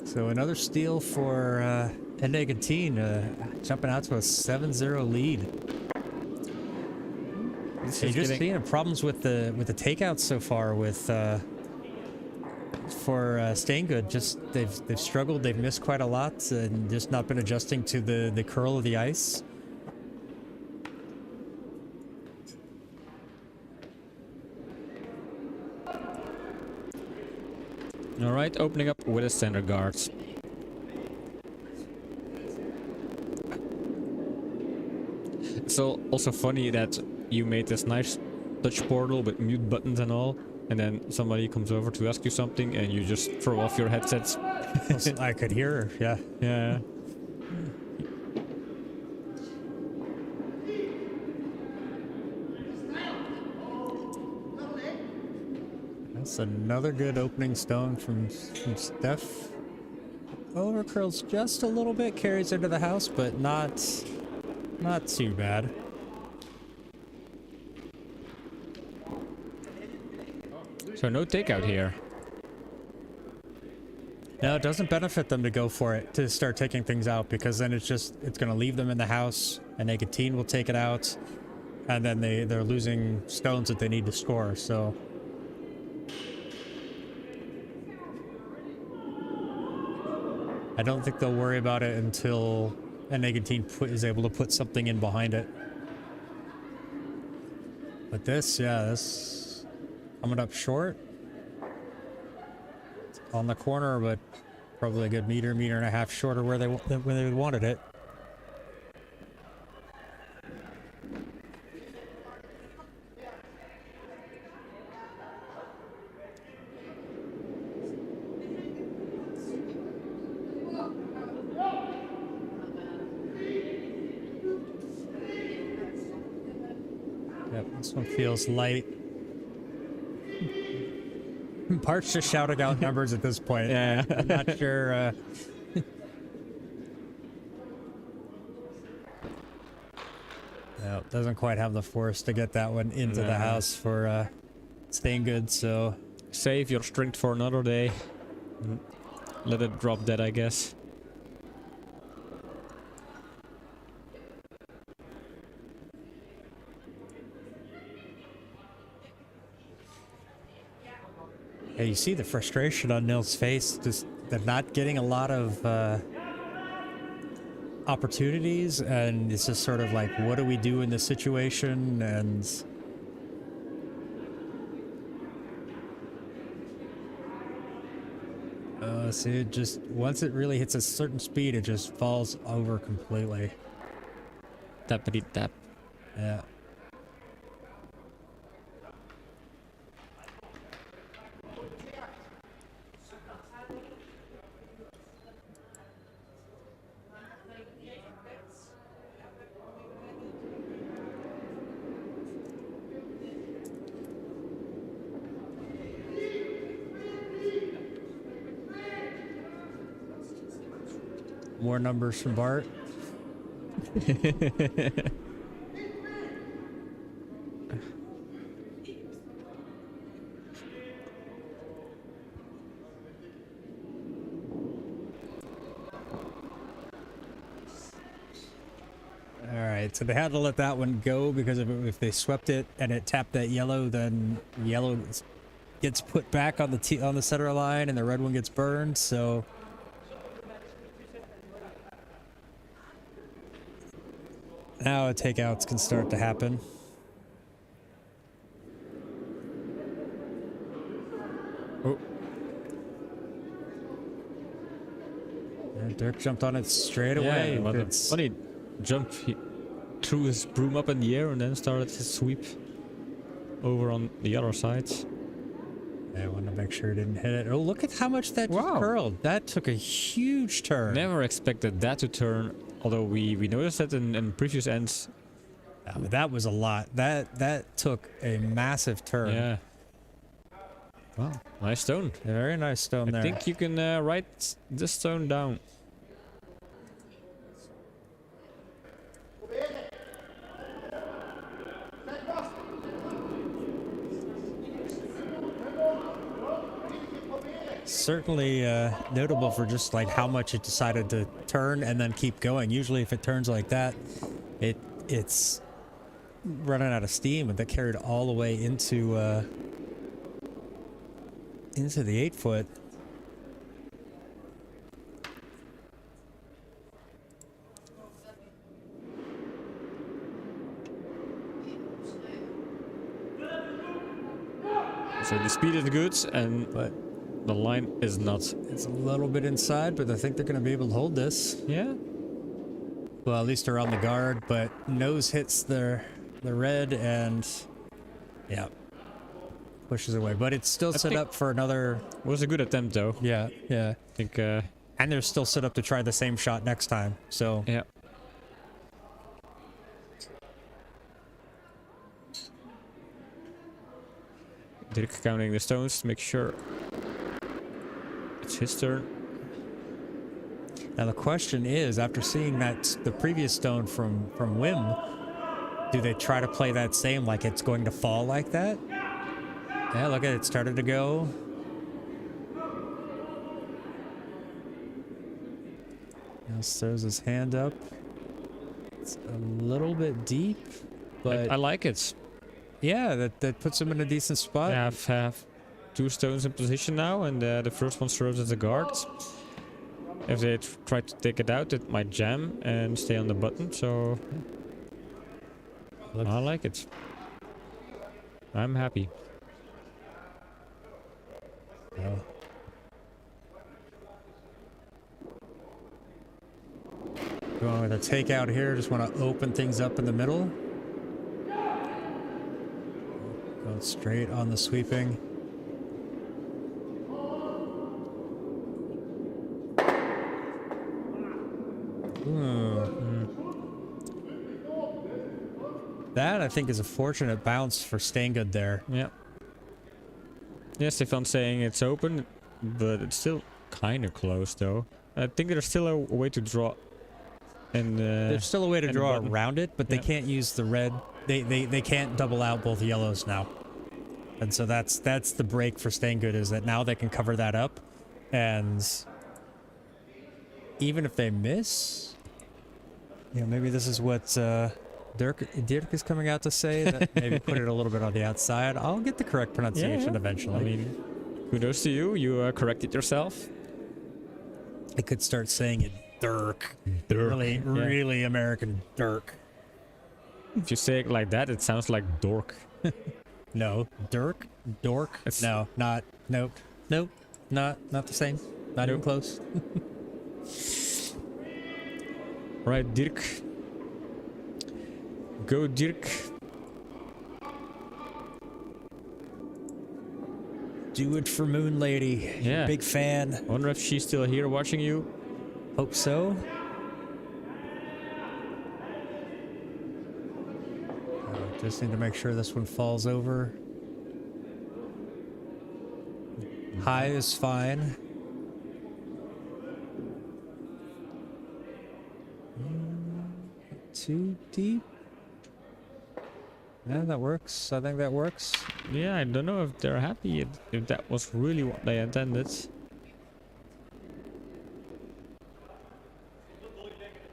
So another steal for N19, jumping out to a 7-0 lead. You're just seeing problems with the takeouts so far with for Steengoed. Just they've struggled. They've missed quite a lot and just not been adjusting to the curl of the ice. All right, opening up with a center guards. It's also funny that you made this nice touch portal with mute buttons and all, and then somebody comes over to ask you something and you just throw off your headsets. I could hear her, yeah. Yeah. That's another good opening stone from Steph. Over curls just a little bit, carries into the house, but not too bad. So no takeout here. No, it doesn't benefit them to go for it, to start taking things out, because then it's going to leave them in the house, and N19 will take it out, and then they're losing stones that they need to score, so... I don't think they'll worry about it until N19 is able to put something in behind it. But this coming up short. It's on the corner, but probably a good meter and a half shorter where they wanted it. Yep, this one feels light. Part's just shouting out numbers at this point. Yeah. I'm not sure. No, doesn't quite have the force to get that one into the house for Steengoed, so... Save your strength for another day. Let it drop dead, I guess. Yeah, you see the frustration on Nil's face. Just they're not getting a lot of opportunities, and it's just sort of like, what do we do in this situation? And see, it just once it really hits a certain speed, it just falls over completely. Tappity tap. Yeah. More numbers from Bart. Alright, so they had to let that one go because if they swept it and it tapped that yellow, then yellow gets put back on the center line and the red one gets burned, so... Now takeouts can start to happen. Oh. And Dirk jumped on it straight away. Yeah, but it's funny jump. He threw his broom up in the air and then started his sweep over on the other side. I want to make sure it didn't hit it. Oh, look at how much that just curled. That took a huge turn. Never expected that to turn, although we noticed that in previous ends. Yeah, but that was a lot. That took a massive turn. Yeah. Wow, nice stone. A very nice stone there. I think you can write this stone down. Certainly notable for just like how much it decided to turn and then keep going. Usually if it turns like that, it's running out of steam, and that carried all the way into the 8-foot. So the speed is good, but the line is not. It's a little bit inside, but I think they're going to be able to hold this. Yeah. Well, at least around the guard, but nose hits the red and yeah, pushes away. But it's still set up for another. Was a good attempt though. Yeah, yeah. I think. And they're still set up to try the same shot next time. So yeah. Dirk counting the stones to make sure it's his turn. Now the question is, after seeing the previous stone from Wim, do they try to play that same, like it's going to fall like that? Yeah, look at it, started to go. Now throws his hand up. It's a little bit deep, but I like it. Yeah, that puts him in a decent spot. I have 2 stones in position now, and the first one serves as a guard. If they try to take it out, it might jam and stay on the button, so I like it. I'm happy. Oh. Going with a takeout here, just want to open things up in the middle. Going straight on the sweeping. That, I think, is a fortunate bounce for Steengoed there. Yeah. Yeah, Stefan saying it's open, but it's still kind of close, though. I think there's still a way to draw. And there's still a way to draw around it, but they can't use the red. They can't double out both yellows now. And so that's the break for Steengoed, is that now they can cover that up. And even if they miss, you know, maybe this is what Dirk is coming out to say, that maybe put it a little bit on the outside. I'll get the correct pronunciation eventually. I mean, kudos to you. You corrected yourself. I could start saying it Dirk. Really American Dirk. If you say it like that, it sounds like dork. No, Dirk, dork. No, not. Nope. Not the same. Not even close. Right, Dirk. Go, Dirk. Do it for Moon Lady. Yeah. Big fan. Wonder if she's still here watching you. Hope so. Just need to make sure this one falls over. High is fine. Too deep. Yeah, that works. I think that works. Yeah, I don't know if they're happy if that was really what they intended.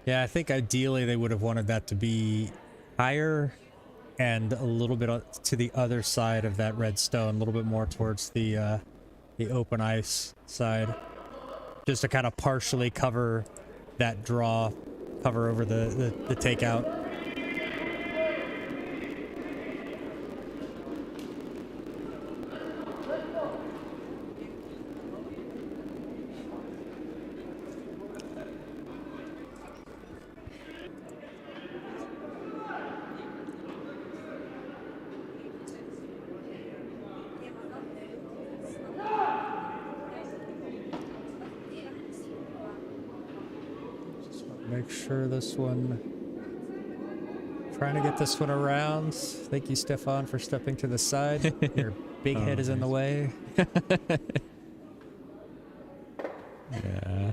Yeah, I think ideally they would have wanted that to be higher and a little bit to the other side of that red stone, a little bit more towards the open ice side, just to kind of partially cover that draw, cover over the takeout. Make sure this one... Trying to get this one around. Thank you, Stefan, for stepping to the side. Your big head is in the way. Yeah.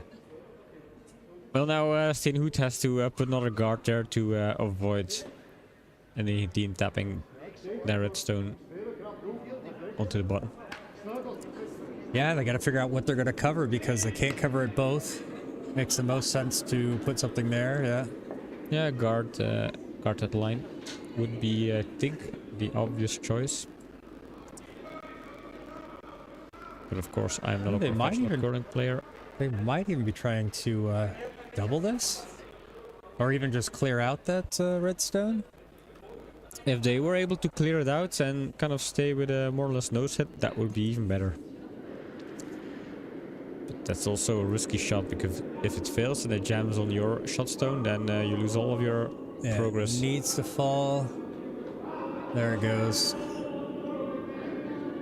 Well, now Steengoed has to put another guard there to avoid any team tapping their redstone onto the bottom. Yeah, they got to figure out what they're going to cover because they can't cover it both. Makes the most sense to put something there, yeah. Yeah, guard that line would be, I think, the obvious choice. But of course, I'm not a professional curling player. They might even be trying to double this? Or even just clear out that redstone? If they were able to clear it out and kind of stay with a more or less no set, that would be even better. But that's also a risky shot, because if it fails and it jams on your shot stone, then you lose all of your progress. It needs to fall. There it goes.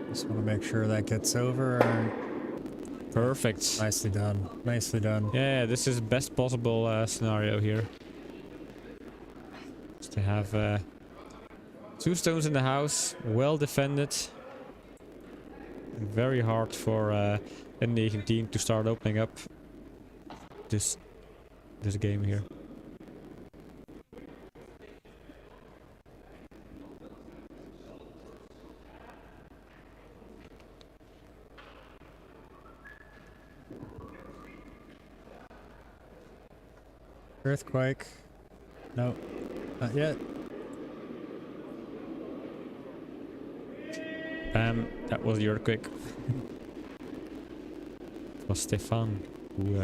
Just want to make sure that gets over. Perfect. Nicely done. Nicely done. Yeah, this is best possible scenario here. Just to have 2 stones in the house, well defended. Very hard for N19 to start opening up this game here. Earthquake. No, not yet. Bam, that was the earthquake. It was Stefan who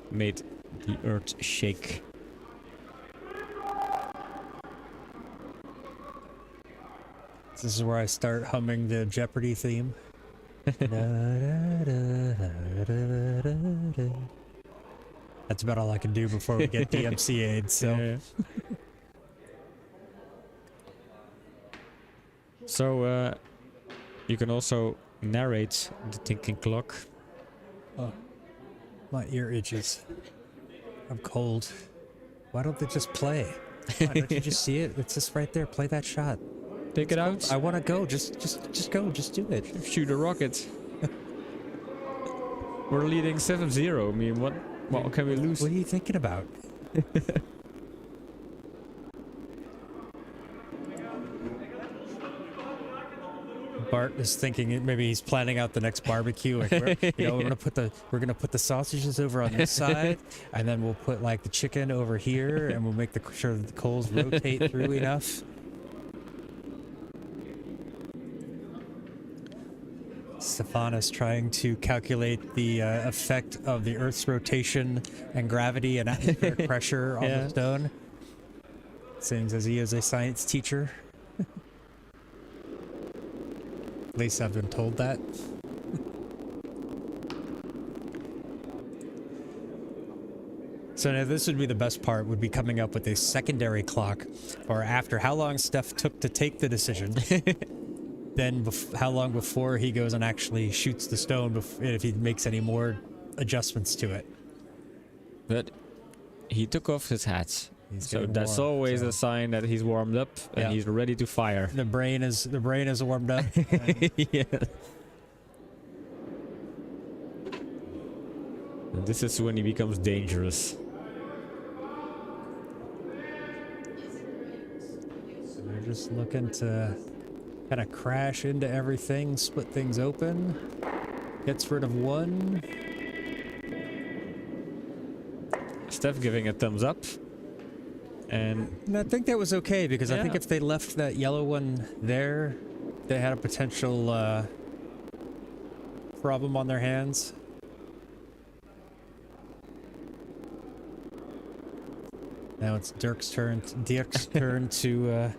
made the earth shake. This is where I start humming the Jeopardy theme. That's about all I can do before we get DMCA'd, so... Yeah. So, you can also narrate the ticking clock. Oh, my ear itches. I'm cold. Why don't they just play? Why don't you just see it? It's just right there. Play that shot. Take it out. I want to go. Just go. Just do it. Shoot a rocket. We're leading 7-0. I mean, what can we lose? What are you thinking about? Bart is thinking maybe he's planning out the next barbecue. Like we're gonna put the sausages over on this side, and then we'll put like the chicken over here, and we'll make sure that the coals rotate through enough. Stefan is trying to calculate the effect of the Earth's rotation and gravity and atmospheric pressure on the stone. Seems as he is a science teacher. At least I've been told that. So now this would be the best part, would be coming up with a secondary clock, or after how long Steph took to take the decision. Then how long before he goes and actually shoots the stone, if he makes any more adjustments to it. But he took off his hat, so that's always a sign that he's warmed up and he's ready to fire. The brain is warmed up. Yeah. And this is when he becomes dangerous. So they're just looking to kind of crash into everything, split things open. Gets rid of one. Steph giving a thumbs up. And I think that was okay, because I think if they left that yellow one there, they had a potential problem on their hands. Now it's Dirk's turn to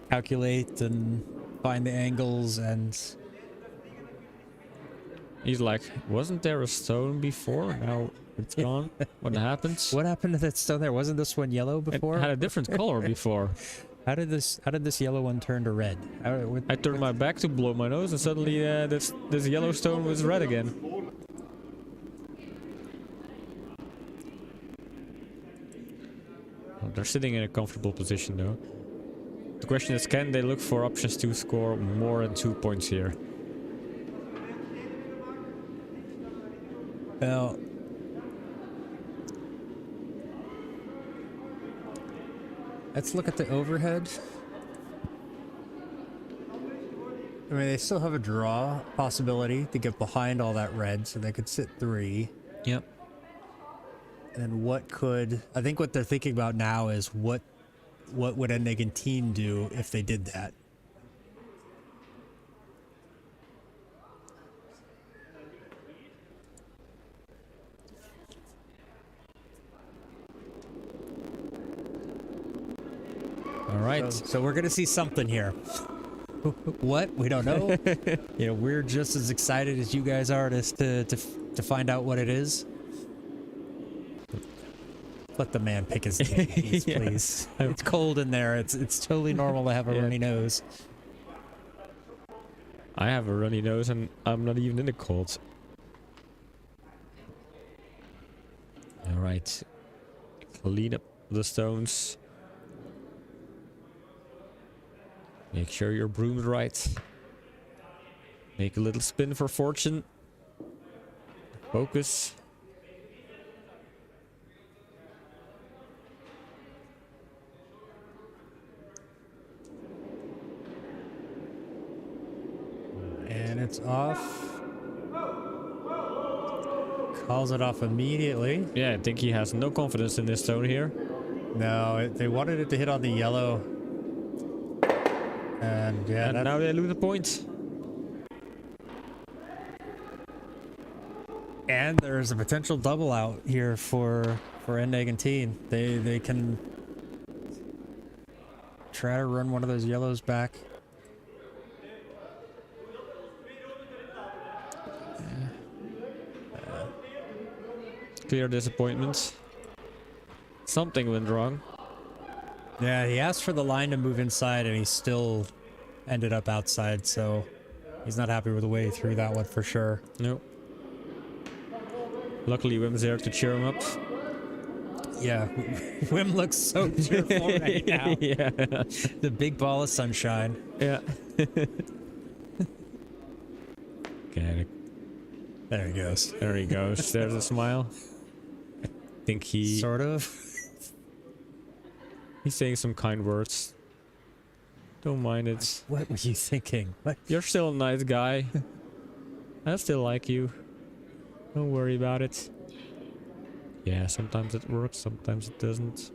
calculate and find the angles, and he's like, wasn't there a stone before? Now it's gone. What happened? What happened to that stone there? Wasn't this one yellow before? It had a different color before. How did this yellow one turn to red? I turned my back to blow my nose, and suddenly this yellow stone was red again. They're sitting in a comfortable position though. The question is, can they look for options to score more than 2 points here? Well, let's look at the overhead. I mean, they still have a draw possibility to get behind all that red, so they could sit 3. Yep. And what could... I think what they're thinking about now is what would N19 do if they did that? All right. So we're going to see something here. What? We don't know. You know, we're just as excited as you guys are to find out what it is. Let the man pick his nose, Yeah. please. It's cold in there. It's totally normal to have a runny nose. I have a runny nose and I'm not even in the cold. All right. Clean up the stones. Make sure your broom's right. Make a little spin for fortune. Focus. And it's off. Calls it off immediately. Yeah, I think he has no confidence in this stone here. No, they wanted it to hit on the yellow. And yeah, And now they lose a point. and there's a potential double out here for N19. They can try to run one of those yellows back. Clear disappointment. Something went wrong. Yeah, he asked for the line to move inside and he still ended up outside, so he's not happy with the way he threw that one for sure. Nope. Luckily Wim's there to cheer him up. Yeah, Wim looks so cheerful right now. Yeah. The big ball of sunshine. Yeah. Okay, There he goes. there he goes. There's a smile. I think Sort of. he's saying some kind words. Don't mind it. What were you thinking? What? You're still a nice guy. I still like you. Don't worry about it. Yeah, sometimes it works, sometimes it doesn't.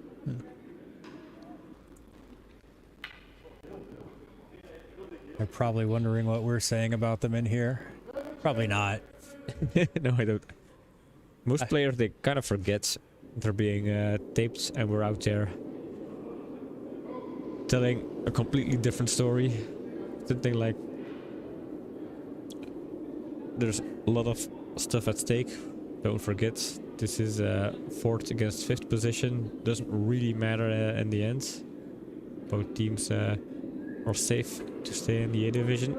They're probably wondering what we're saying about them in here. Probably not. No, I don't. Most players, they kind of forget they're being taped and we're out there telling a completely different story. Something like there's a lot of stuff at stake. Don't forget, this is 4th against 5th position. Doesn't really matter in the end. Both teams are safe to stay in the A division.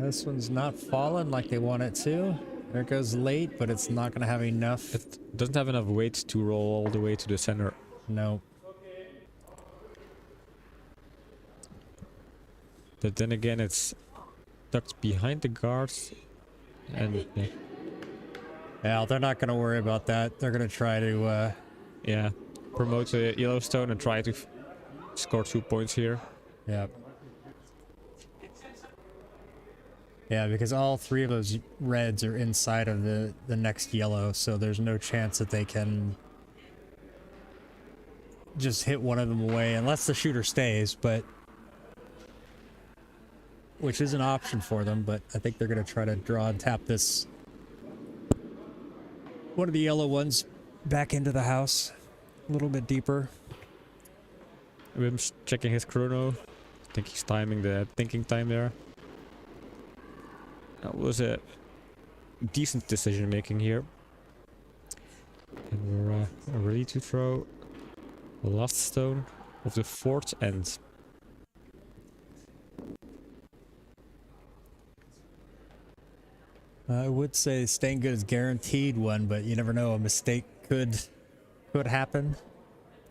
This one's not falling like they want it to. There it goes late, but it's not going to have enough. It doesn't have enough weight to roll all the way to the center. No. But then again, it's tucked behind the guards. And Yeah, they're not going to worry about that. They're going to try to... yeah, promote the Yellowstone and try to score 2 points here. Yeah. Yeah, because all 3 of those reds are inside of the next yellow, so there's no chance that they can just hit one of them away, unless the shooter stays, but... Which is an option for them, but I think they're going to try to draw and tap this... one of the yellow ones back into the house, a little bit deeper. Wim's checking his chrono. I think he's timing the thinking time there. That was a decent decision making here. And we're ready to throw the last stone. of the fourth end. I would say Steengoed is guaranteed one, but you never know. A mistake could happen.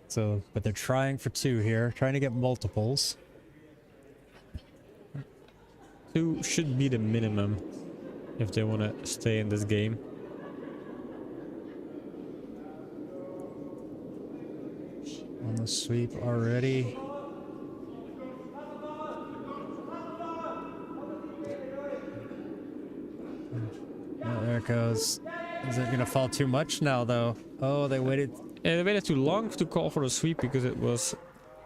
So, but they're trying for 2 here, trying to get multiples. 2 should be the minimum if they want to stay in this game. On the sweep already. Oh, there it goes. Is it going to fall too much now, though? Oh, they waited. Yeah, they waited too long to call for the sweep because it was...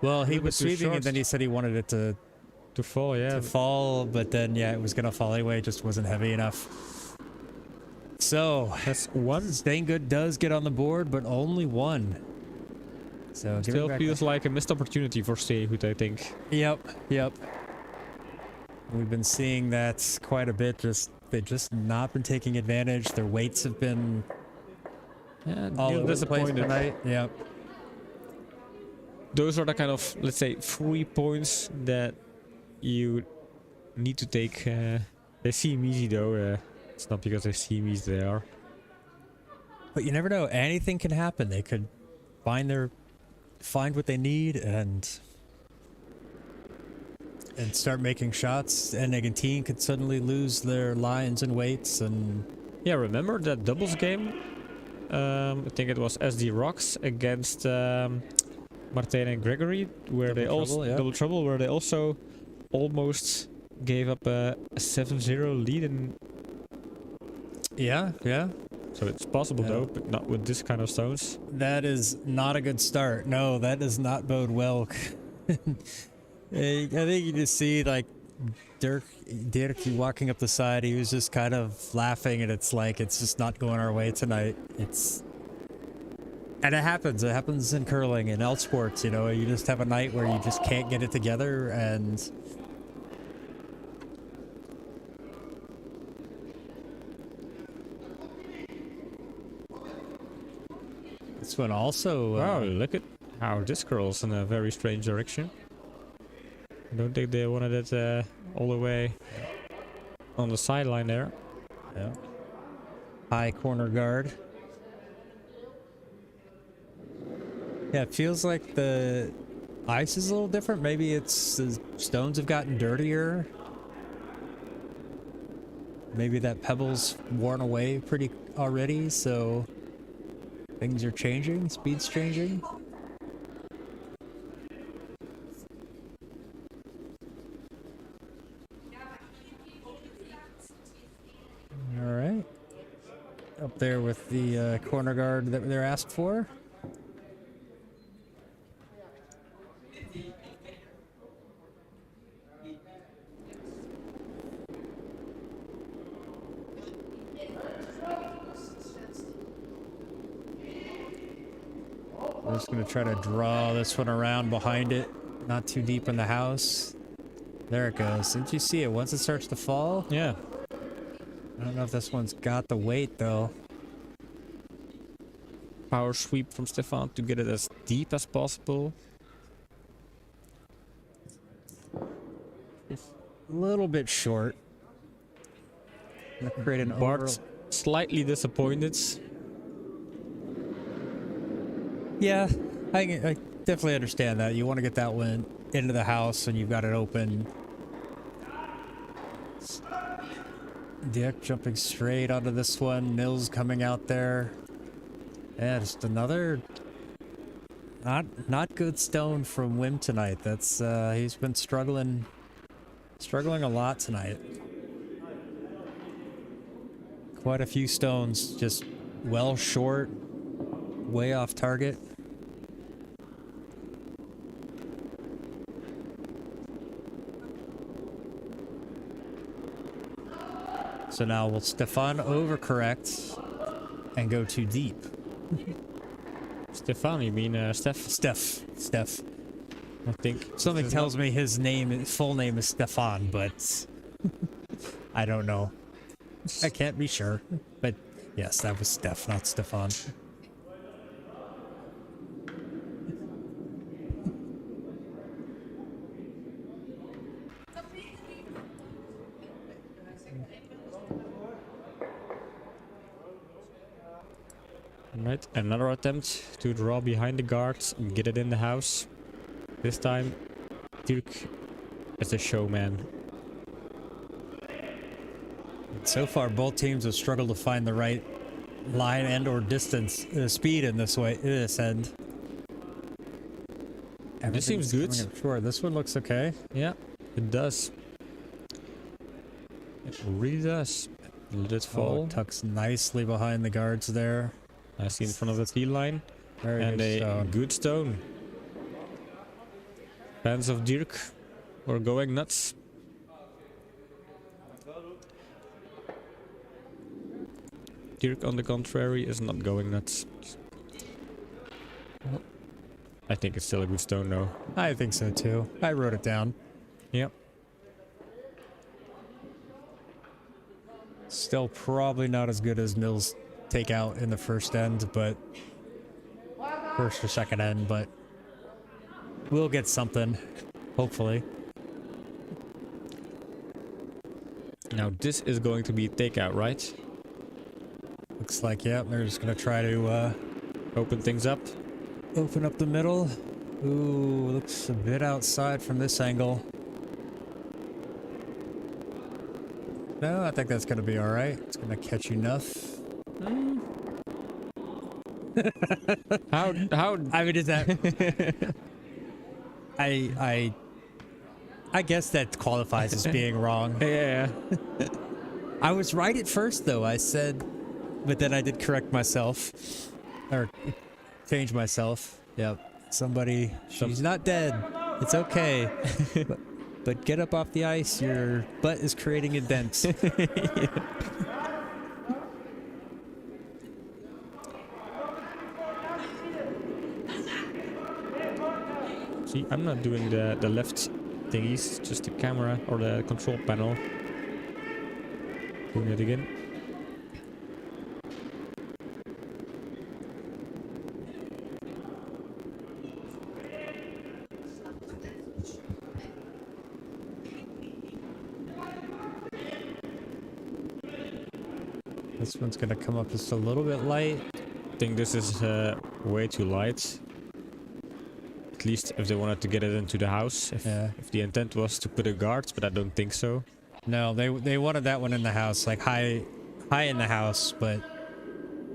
Well, he was sweeping and then he said he wanted it to fall, yeah. To fall, but then, yeah, it was going to fall anyway. It just wasn't heavy enough. So, that's 1. Steengoed does get on the board, but only 1. So, still feels like a missed opportunity for Steengoed, I think. Yep. We've been seeing that quite a bit. They've just not been taking advantage. Their weights have been all over the place tonight. Yep. Those are the kind of, let's say, 3 points that you need to take. They seem easy though. It's not because they seem easy they are. But you never know. Anything can happen. They could find what they need and start making shots. N19 could suddenly lose their lines and weights. And yeah, remember that doubles game? I think it was SD Rocks against Martijn and Gregory, where double trouble, where they also almost gave up a 7-0 lead. And yeah. So it's possible though, but not with this kind of stones. That is not a good start. No, that does not bode well. I think you just see like Dirk walking up the side. He was just kind of laughing, and it's like it's just not going our way tonight. And it happens. It happens in curling and all sports. You know, you just have a night where you just can't get it together, and this one also. Wow, look at how this curls in a very strange direction. I don't think they wanted it all the way on the sideline there. Yeah. High corner guard. Yeah, it feels like the ice is a little different. Maybe it's the stones have gotten dirtier. Maybe that pebble's worn away pretty already, so things are changing, speed's changing. All right. Up there with the corner guard that they're asked for. We're just going to try to draw this one around behind it. Not too deep in the house. There it goes. Didn't you see it? Once it starts to fall? Yeah. I don't know if this one's got the weight, though. Power sweep from Stefan to get it as deep as possible. It's a little bit short. I'm going to create an Bart's slightly disappointed. Yeah, I definitely understand that. You want to get that one into the house and you've got it open. Dick jumping straight onto this one. Mills coming out there. Yeah, just another not good stone from Wim tonight. That's he's been struggling a lot tonight. Quite a few stones just well short, way off target. So now will Stefan overcorrect and go too deep? Stefan, you mean Steph? Steph. I think something tells me his full name is Stefan, but I don't know. I can't be sure, but yes, that was Steph, not Stefan. Right, another attempt to draw behind the guards and get it in the house. This time, Dirk is a showman. So far, both teams have struggled to find the right line and or distance, speed in this end. This seems good. Sure, this one looks okay. Yeah, it does. It really does. Let it fall. Tucks nicely behind the guards there. Nicely in front of the tee line. Very and good a stone. good stone. Fans of Dirk were going nuts. Dirk, on the contrary, is not going nuts. I think it's still a good stone, though. I think so too. I wrote it down. Yep. Still probably not as good as Mills' takeout in the first end, but first or second end, but we'll get something, hopefully. Now this is going to be takeout, right? Looks like, yeah, they're just gonna try to Open things up. open up the middle. Ooh, looks a bit outside from this angle. No, I think that's gonna be alright. It's gonna catch enough. How? I mean, is that... I guess that qualifies as being wrong. Yeah. I was right at first, though. I said... But then I did correct myself. Or change myself. Yep. Somebody... She's not dead. It's okay. but get up off the ice. Your butt is creating a dent. See, I'm not doing the left thingies, just the camera or the control panel. Doing it again. This one's gonna come up just a little bit light. I think this is way too light. At least if they wanted to get it into the house. If the intent was to put a guard, but I don't think so. No, they wanted that one in the house, like high in the house, but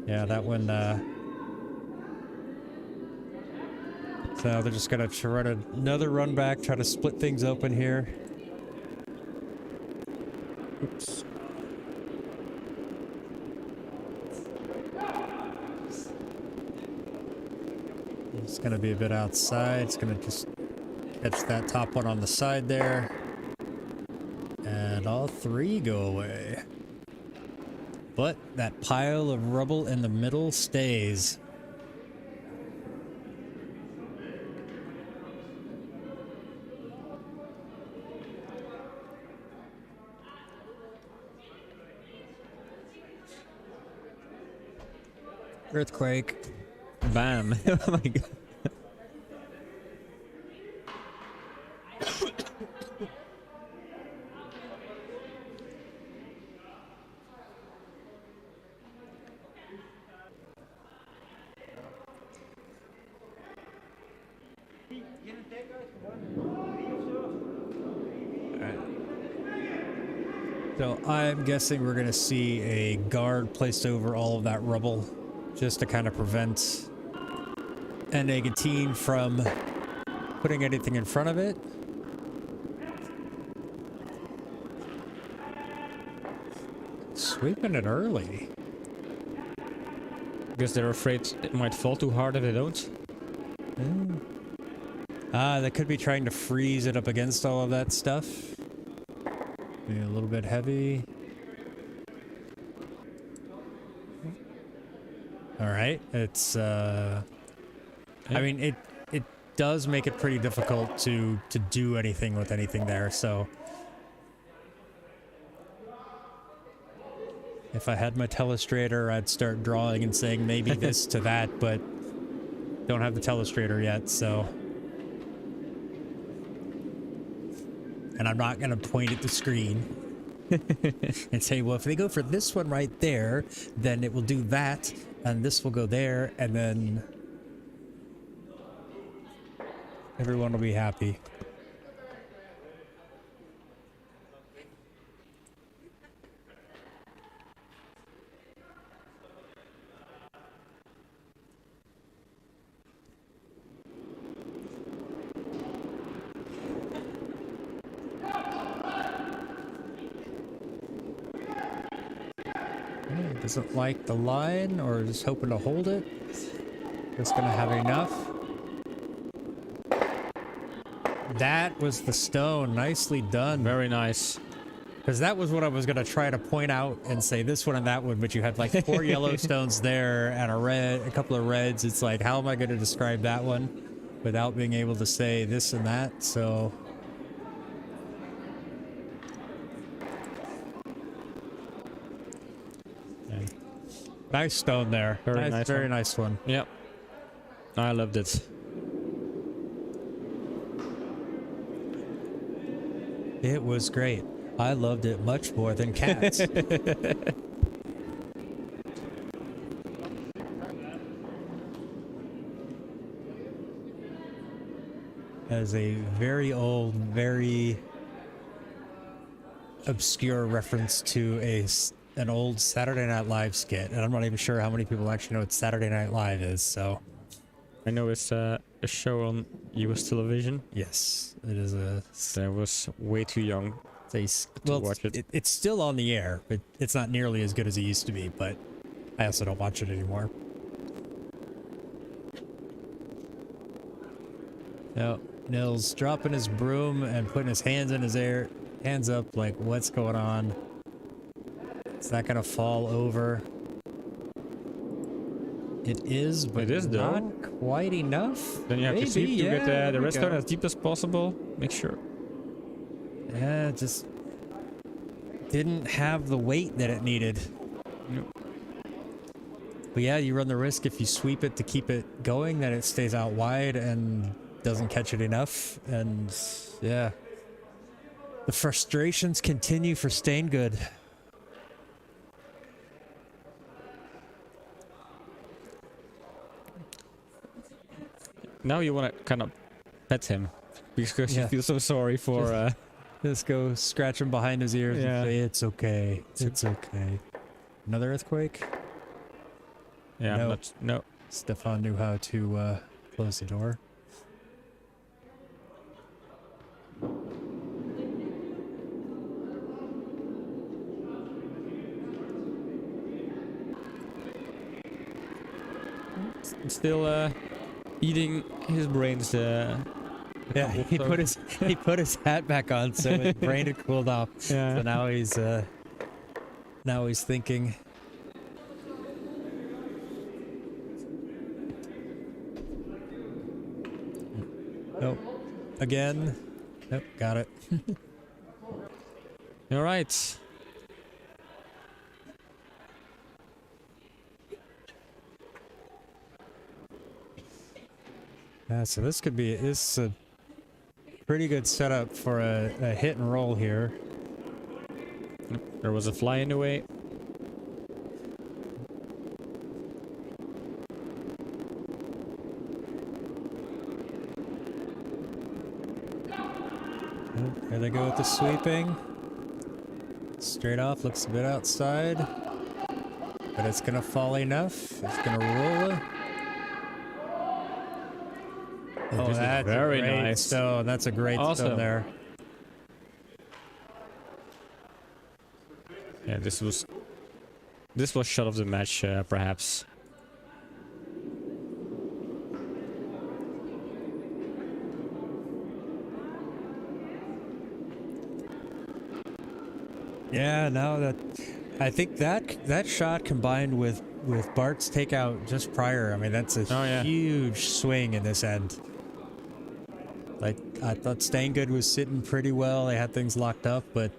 yeah, that one. So they're just gonna try to another run back, try to split things open here. Oops. It's gonna be a bit outside. It's gonna just catch that top one on the side there. And all three go away. But that pile of rubble in the middle stays. Earthquake. Bam. Oh my god. So I'm guessing we're gonna see a guard placed over all of that rubble just to kind of prevent N19 from putting anything in front of it. Sweeping it early. Because they're afraid it might fall too hard if they don't. They could be trying to freeze it up against all of that stuff. Maybe a little bit heavy. All right, it's I mean it does make it pretty difficult to do anything with anything there, so if I had my telestrator, I'd start drawing and saying maybe this to that, but don't have the telestrator yet, so. And I'm not going to point at the screen and say, well, if they go for this one right there, then it will do that. and this will go there, and then everyone will be happy. Doesn't like the line, or is hoping to hold it. Just gonna have enough. That was the stone. Nicely done. Very nice. Because that was what I was gonna try to point out and say this one and that one, but you had like 4 yellow stones there and a couple of reds. It's like, how am I gonna describe that one without being able to say this and that? So. Nice stone there. Very nice one. Yep. I loved it. It was great. I loved it much more than cats. As a very old, very obscure reference to an old Saturday Night Live skit, and I'm not even sure how many people actually know what Saturday Night Live is, so... I know it's a show on US television. Yes, it is a... I was way too young to watch it. It's still on the air, but it's not nearly as good as it used to be, but I also don't watch it anymore. Now, Nils dropping his broom and putting his hands in his air, hands up like, what's going on? It's not gonna fall over. It is, but it is not quite enough. Then you have to sweep to get the redstone as deep as possible. Make sure. Yeah, just didn't have the weight that it needed. Nope. But yeah, you run the risk if you sweep it to keep it going, that it stays out wide and doesn't catch it enough. And yeah, the frustrations continue for Steengoed. Now you want to kind of pet him because you feel so sorry for... Just go scratch him behind his ears and say, it's okay. It's okay. Another earthquake? Yeah, no. Stefan knew how to close the door. Still eating his brains. Yeah, he put his hat back on so his brain had cooled off. Yeah. So now he's thinking. Nope. Again. Nope. Got it. All right. Yeah, so this is a pretty good setup for a hit and roll here. There was a fly in the way. Here they go with the sweeping. Straight off, looks a bit outside. But it's gonna fall enough. It's gonna roll. Oh, that's very a great nice stone. That's a great stone there. Yeah, this was shot of the match, perhaps. Yeah, no, I think that shot combined with Bart's takeout just prior, I mean, that's a huge swing in this end. Like, I thought Steengoed was sitting pretty well. They had things locked up, but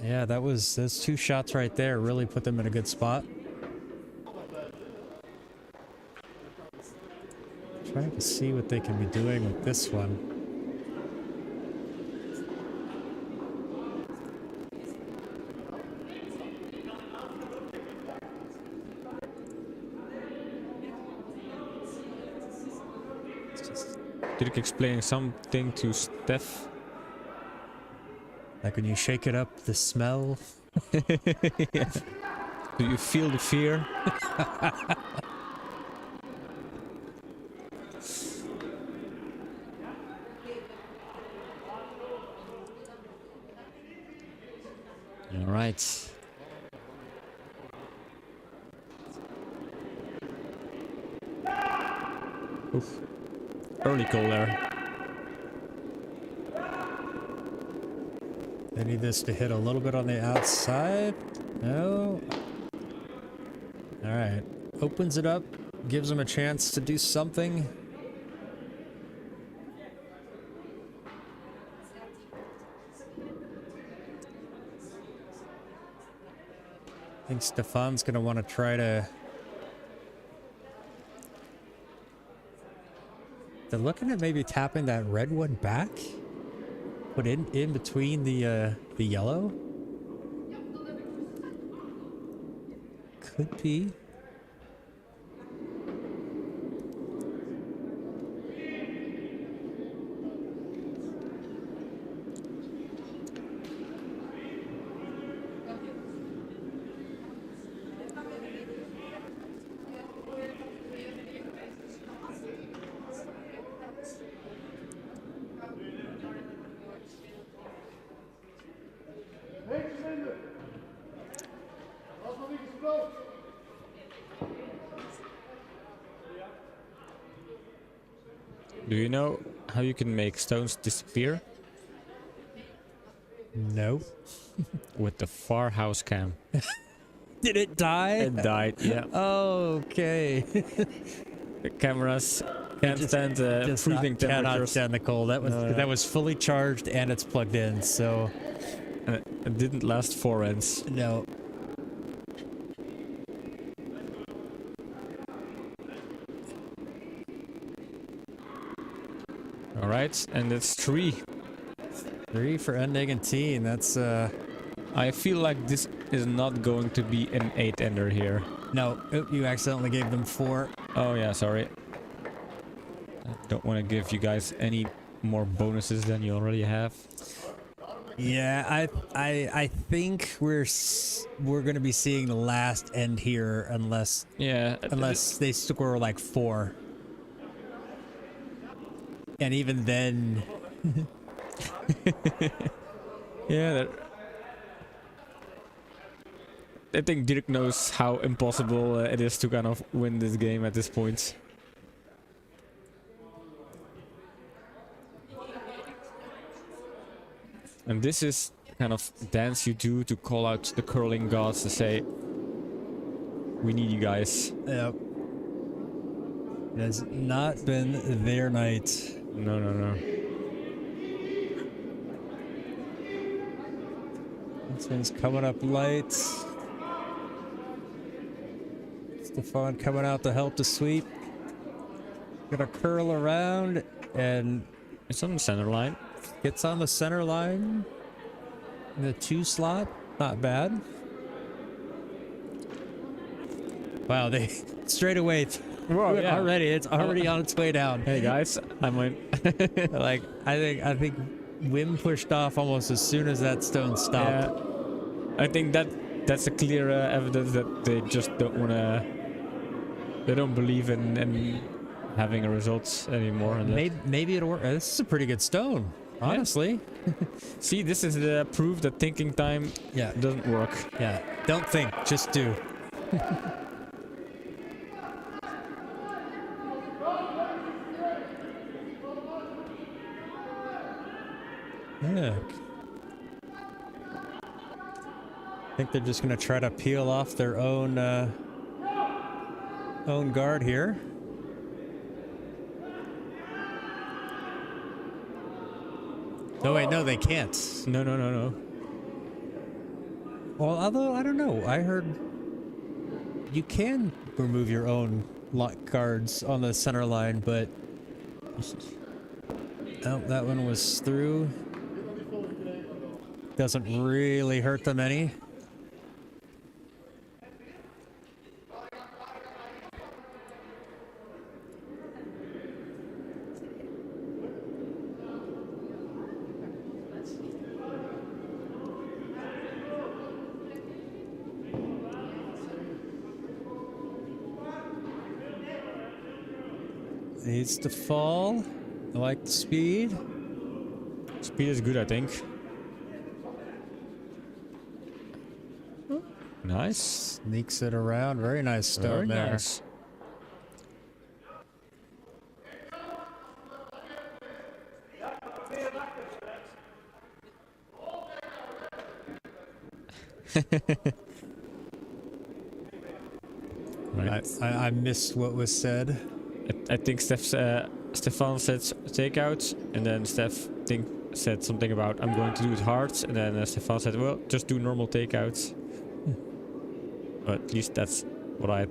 yeah, those 2 shots right there really put them in a good spot. Trying to see what they can be doing with this one. Dirk explaining something to Steph. Like when you shake it up, the smell. Yeah. Do you feel the fear? All right. Oof. Early goal there. They need this to hit a little bit on the outside. No. All right. Opens it up. Gives them a chance to do something. I think Stefan's going to want to try to... They're looking at maybe tapping that red one back. Put in between the yellow. Could be. Do you know how you can make stones disappear? No. With the far house cam. Did it die? It died, yeah. Okay. The cameras can't stand freezing cannot temperatures. stand the cold. That was fully charged and it's plugged in, so It didn't last 4 ends. no. Alright, and it's 3. 3 for N19. That's I feel like this is not going to be an 8-ender here. no. Oh, you accidentally gave them 4. Oh yeah, sorry. I don't want to give you guys any more bonuses than you already have. Yeah, I think we're gonna be seeing the last end here unless they score like 4. And even then, yeah, I think Dirk knows how impossible it is to kind of win this game at this point. And this is kind of dance you do to call out the curling gods to say, we need you guys. yep. It has not been their night. No, no, no. This one's coming up light. Stefan coming out to help the sweep. Gonna curl around and It's on the center line. gets on the center line. In the 2 slot. Not bad. Wow, they straight away. Whoa, yeah. Already, it's already on its way down. Hey guys, I might. Like I think Wim pushed off almost as soon as that stone stopped. Yeah. I think that's a clear evidence that they just don't want to. They don't believe in having a results anymore. Maybe it'll work. This is a pretty good stone, honestly. Yeah. See, this is the proof that thinking time doesn't work. Yeah. Don't think, just do. Yeah. I think they're just going to try to peel off their own guard here. No, wait, no, they can't. No. Well, although, I don't know. I heard you can remove your own lock guards on the center line, but... Oh, that one was through. Doesn't really hurt them any. Needs to fall. I like the speed. Speed is good, I think. Nice. Sneaks it around. Very nice stone there. Nice. Right. I missed what was said. I think Stefan said takeouts, and then Steph said something about I'm going to do it hard, and then Stefan said, well, just do normal takeouts. But at least that's what I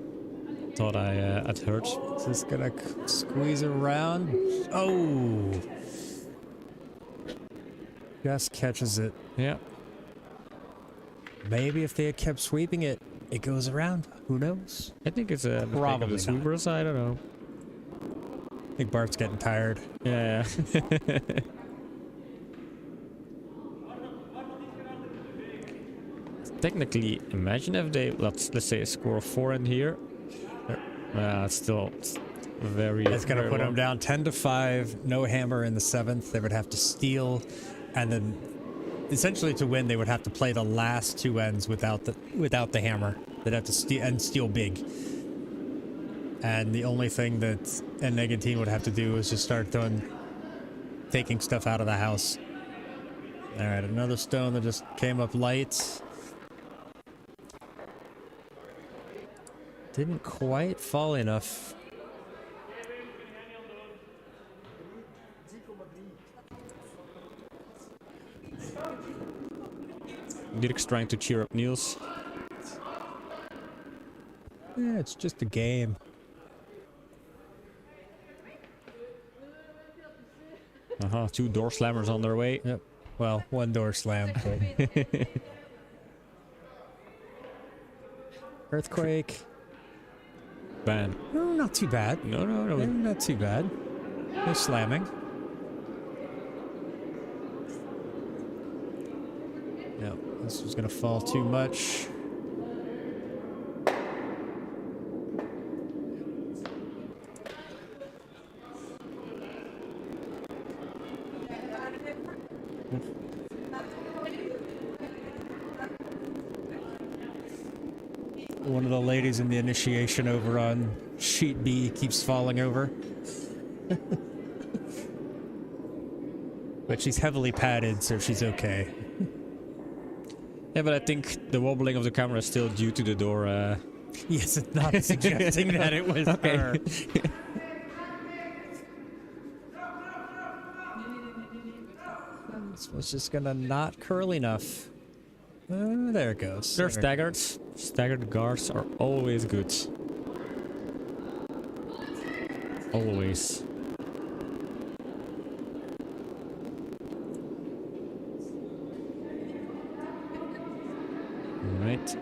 thought I'd heard. Just gonna squeeze around. Oh! Just catches it. Yeah. Maybe if they had kept sweeping it, it goes around. Who knows? I think it's a mistake of the sweepers. I don't know. I think Bart's getting tired. Yeah. Technically, imagine if they let's say a score of 4 in here. It's still very. It's gonna put them down 10-5. No hammer in the 7th. They would have to steal, and then essentially to win, they would have to play the last 2 ends without the hammer. They'd have to steal big. And the only thing that N19 would have to do is just start taking stuff out of the house. All right, another stone that just came up light. Didn't quite fall enough. Dirk's trying to cheer up Niels. Yeah, it's just a game. Uh-huh, 2 door slammers on their way. Yep. Well, 1 door slam. Earthquake. Ban. No, not too bad. No. Not too bad. No slamming. No, this was gonna fall too much. One of the ladies in the initiation over on sheet B keeps falling over. But she's heavily padded, so she's okay. Yeah, but I think the wobbling of the camera is still due to the door. Yes, it's not suggesting that it was her. This was just gonna not curl enough. There it goes. They're staggered. Staggered guards are always good. Always. Right.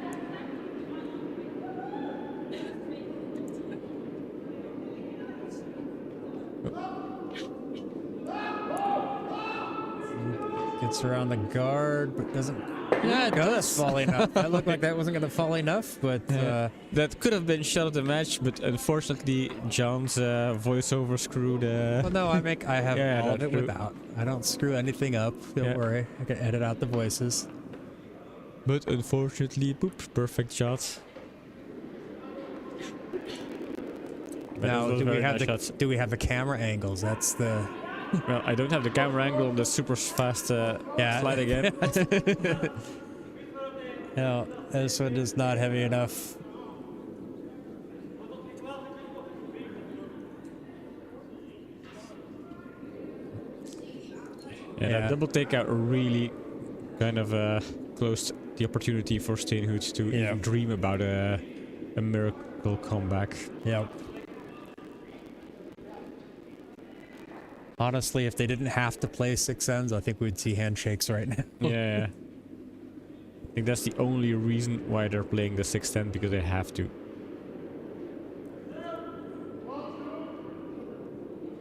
Gets around the guard, but doesn't. Yeah, it does. Fall enough. That looked like that wasn't going to fall enough, but that could have been shot of the match, but unfortunately, John's voiceover screwed. Well, no, I have all of it true. without. I don't screw anything up. Don't worry. I can edit out the voices. But unfortunately, boop, perfect shot. But Now, those do we very have nice shots. do we have the camera angles? That's the. Well, I don't have the camera angle on the super fast slide again. No, this one is not heavy enough. Yeah, that double takeout really kind of closed the opportunity for Steengoed to even dream about a miracle comeback. Yep. Honestly, if they didn't have to play 6 ends, I think we'd see handshakes right now. Yeah. I think that's the only reason why they're playing the 6-10, because they have to.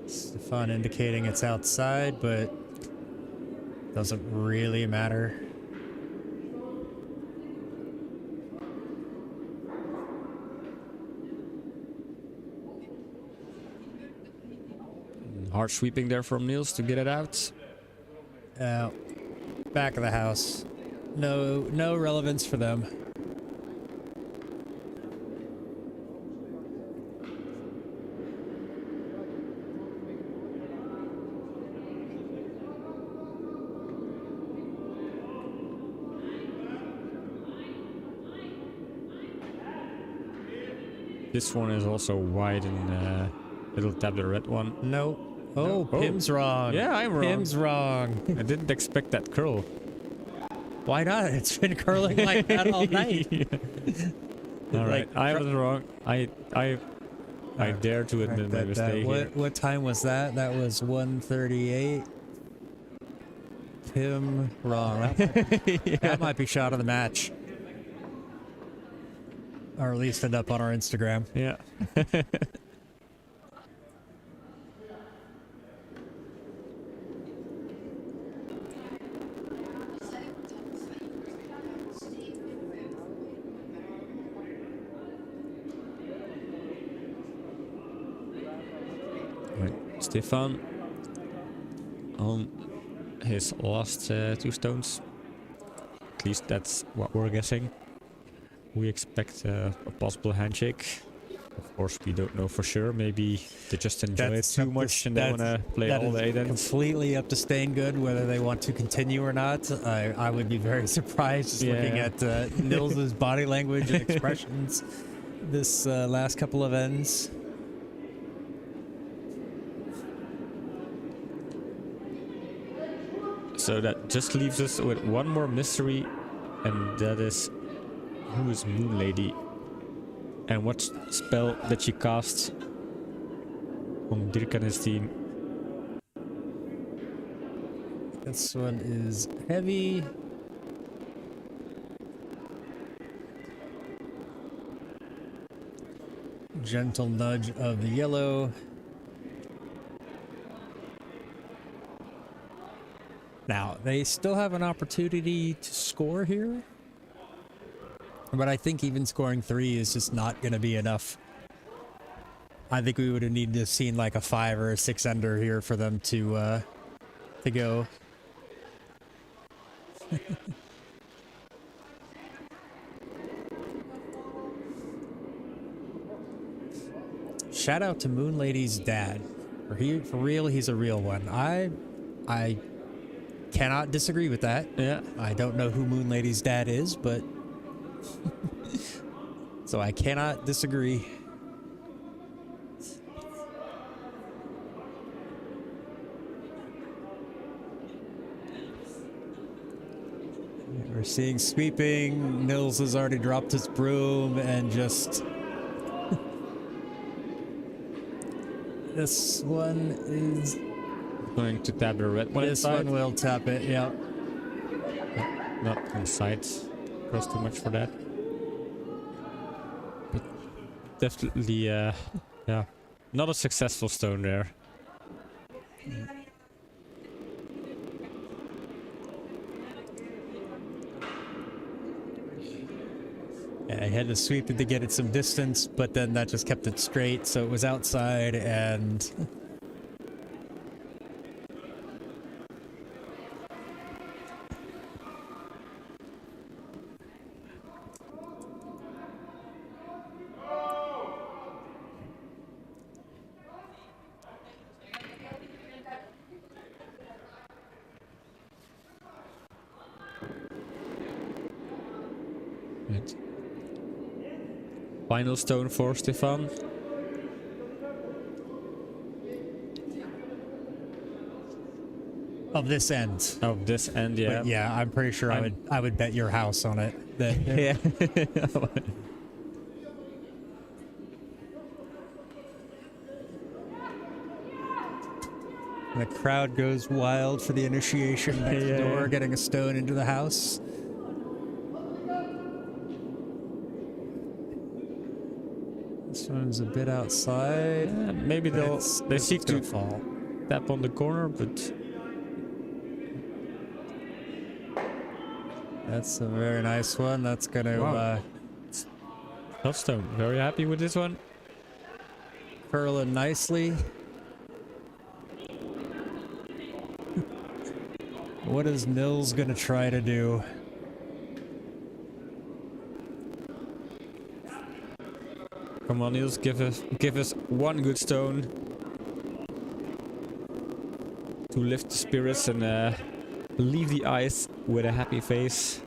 Stefan indicating it's outside, but doesn't really matter. Hard sweeping there from Niels to get it out. Back of the house. No relevance for them. This one is also wide and it'll tap the red one. No. Oh, Pim's wrong. Yeah, I'm wrong. Pim's wrong. I didn't expect that curl. Why not? It's been curling like that all night. All right, I was wrong. I dare to admit my mistake here. What time was that? That was 1:38. Pim wrong. That might be shot of the match. Or at least end up on our Instagram. Yeah. Stefan on his last 2 stones. At least that's what we're guessing. We expect a possible handshake. Of course, we don't know for sure. Maybe they just enjoy it too much and they want to play all the 8 ends. Completely up to Steengoed whether they want to continue or not. I would be very surprised just looking at Nils' body language and expressions this last couple of ends. So that just leaves us with one more mystery, and that is, who is Moon Lady? And what spell did she cast on Dirk and his team? This one is heavy. Gentle nudge of the yellow. Now, they still have an opportunity to score here. But I think even scoring 3 is just not going to be enough. I think we would have needed to have seen like a 5 or a 6 ender here for them to go. Shout out to Moon Lady's dad. For real, he's a real one. I cannot disagree with that. Yeah. I don't know who Moon Lady's dad is, but so I cannot disagree. We're seeing sweeping. Nils has already dropped his broom and just this one is going to tap the red one. This one will tap it, yeah. Not inside. Cost too much for that. But definitely, yeah, not a successful stone there. Yeah, I had to sweep it to get it some distance, but then that just kept it straight, so it was outside and Final stone for Stefan. of this end. Of this end, yeah. But yeah, I'm pretty sure I would bet your house on it. Yeah. The crowd goes wild for the initiation next door, getting a stone into the house. This one's a bit outside. Yeah, maybe they seek to fall. Tap on the corner, but that's a very nice one. That's gonna tough stone. Very happy with this one. curl in nicely. What is Nils gonna try to do? Come on, Niels, give us one good stone to lift the spirits and leave the ice with a happy face.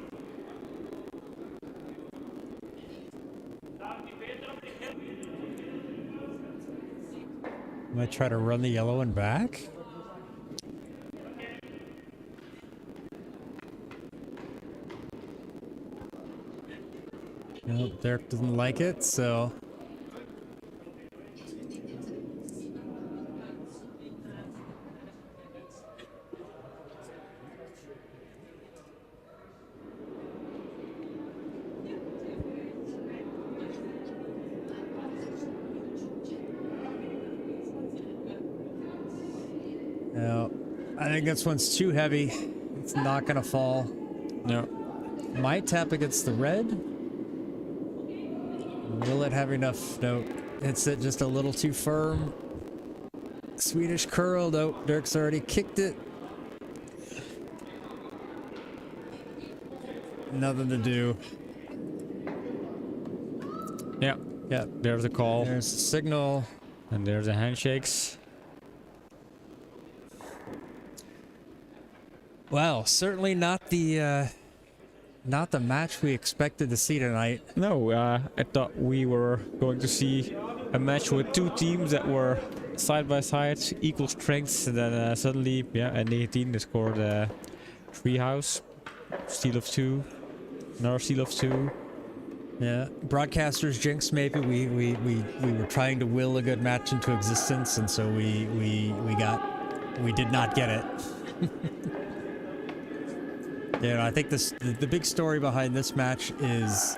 Might try to run the yellow one back. Nope, Dirk doesn't like it, so. No, I think this one's too heavy. It's not gonna fall. No. Might tap against the red. Will it have enough? No, it's just a little too firm. Swedish curl. No, Dirk's already kicked it. Nothing to do. Yeah. Yeah. There's a call. There's a signal. And there's the handshakes. Well, certainly not the match we expected to see tonight. No, I thought we were going to see a match with two teams that were side by side, equal strengths, and then suddenly, yeah, N19 they scored a treehouse, steal of 2, another steal of 2. Yeah, broadcasters jinx. Maybe we were trying to will a good match into existence, and so we did not get it. Yeah, I think the big story behind this match is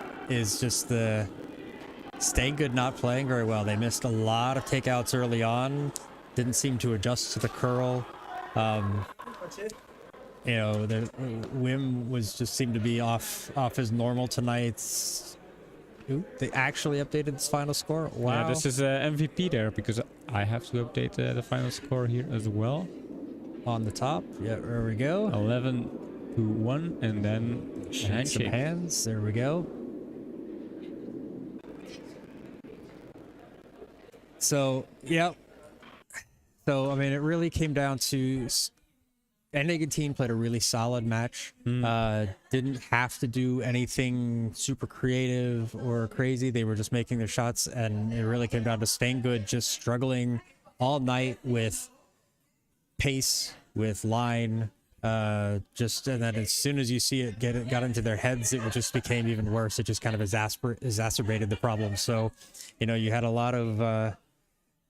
just the Steengoed not playing very well. They missed a lot of takeouts early on. Didn't seem to adjust to the curl. You know, Wim just seemed to be off his normal tonight. Ooh, they actually updated this final score. Wow. Yeah, this is MVP there because I have to update the final score here as well. On the top. Yeah, there we go. 11-1, and then Shake some hands. There we go. So, yep. So, I mean, it really came down to N19 played a really solid match. Didn't have to do anything super creative or crazy. They were just making their shots, and it really came down to Steengoed just struggling all night with pace, with line. And then as soon as you see it got into their heads, it just became even worse. It just kind of exacerbated the problem. So, you know, you had a lot of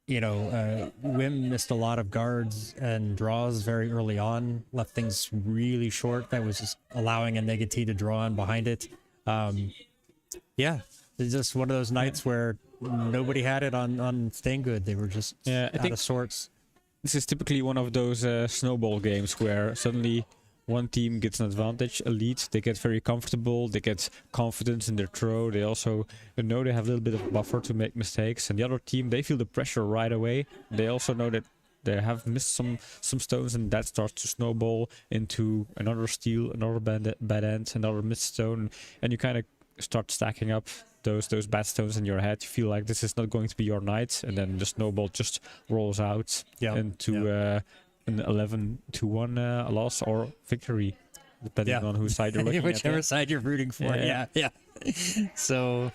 Wim missed a lot of guards and draws very early on, left things really short. That was just allowing a N19 to draw on behind it. Yeah, it's just one of those nights where nobody had it on Steengoed. They were just out of sorts. This is typically one of those snowball games where suddenly one team gets an advantage, a lead, they get very comfortable, they get confidence in their throw, they also know they have a little bit of buffer to make mistakes, and the other team, they feel the pressure right away. They also know that they have missed some stones, and that starts to snowball into another steal, another bad end, another missed stone, and you kind of start stacking up those bad stones in your head. You feel like this is not going to be your night, and then the snowball just rolls out into an 11-1 loss or victory, depending on whose side you're looking at. Whichever side you're rooting for. Yeah. So,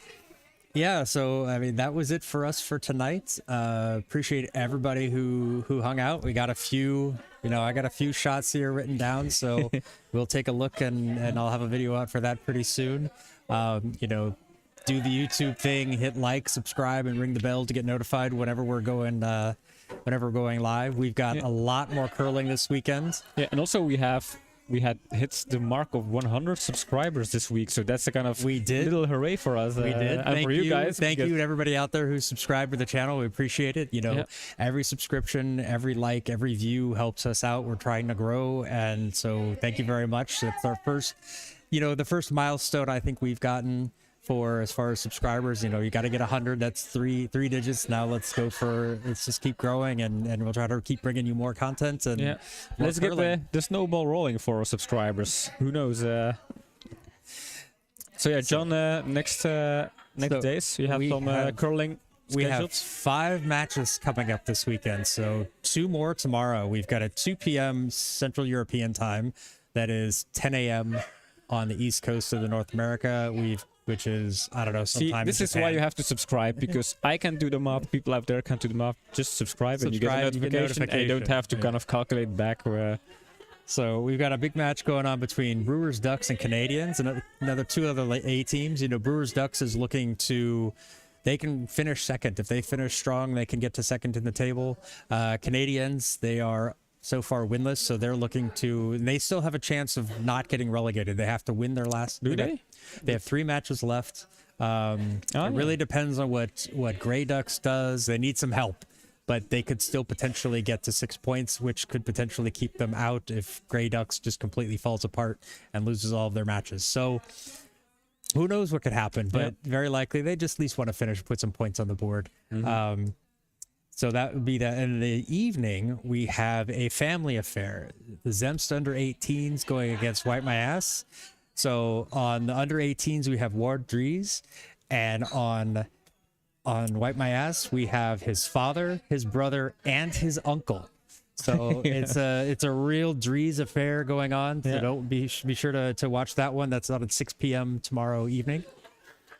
I mean, that was it for us for tonight. Appreciate everybody who hung out. We got a few, I got a few shots here written down, so we'll take a look, and I'll have a video out for that pretty soon. Do the YouTube thing, hit like, subscribe, and ring the bell to get notified whenever we're going live. We've got a lot more curling this weekend. Yeah, and also we had hit the mark of 100 subscribers this week, so that's a kind of little hooray for us. We did. And for you guys. Thank you to everybody out there who subscribed to the channel. We appreciate it. Every subscription, every like, every view helps us out. We're trying to grow, and so thank you very much. It's our first, the first milestone I think we've gotten for as far as subscribers. You know, you got to get 100. That's three digits. Now let's just keep growing, and we'll try to keep bringing you more content. And let's get the snowball rolling for our subscribers. Who knows? So yeah, John, next days we have some curling. We have 5 matches coming up this weekend, so 2 more tomorrow. We've got a 2 p.m. Central European time. That is 10 a.m. on the East Coast of the North America. Which is, I don't know, sometime. See, this is why you have to subscribe, because I can do the math, people out there can't do the math. Just subscribe and you get a notification, and you don't have to kind of calculate back. So we've got a big match going on between Brewers, Ducks, and Canadians, and another 2 other A teams. You know, Brewers, Ducks is looking to. They can finish second. If they finish strong, they can get to second in the table. Canadians, they are so far winless, so they're looking to. And they still have a chance of not getting relegated. They have to win their last. Do they? They have 3 matches left. It really depends on what Grey Ducks does. They need some help, but they could still potentially get to 6 points, which could potentially keep them out if Grey Ducks just completely falls apart and loses all of their matches. So. Who knows what could happen, but very likely they just at least want to finish, put some points on the board. So that would be that. And in the evening, we have a family affair. The Zemst under 18s going against Wipe My Ass. So on the under 18s, we have Ward Dries. And on Wipe My Ass, we have his father, his brother, and his uncle. So it's a real Dries affair going on. So don't be sure to watch that one. That's on at 6 p.m. tomorrow evening.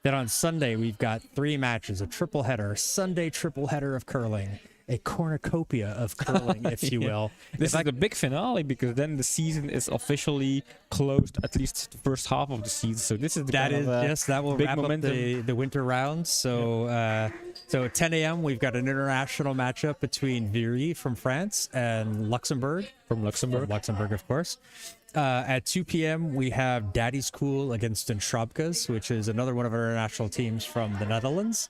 Then on Sunday we've got 3 matches, a triple header, Sunday triple header of curling, a cornucopia of curling, if you will. This is the big finale, because then the season is officially closed, at least the first half of the season. So this is that will wrap up the winter rounds. So so at 10 a.m. we've got an international matchup between Viry from France and Luxembourg from Luxembourg, of course. At 2 p.m. we have Daddy's Cool against Den Schrobkes, which is another one of our international teams from the Netherlands.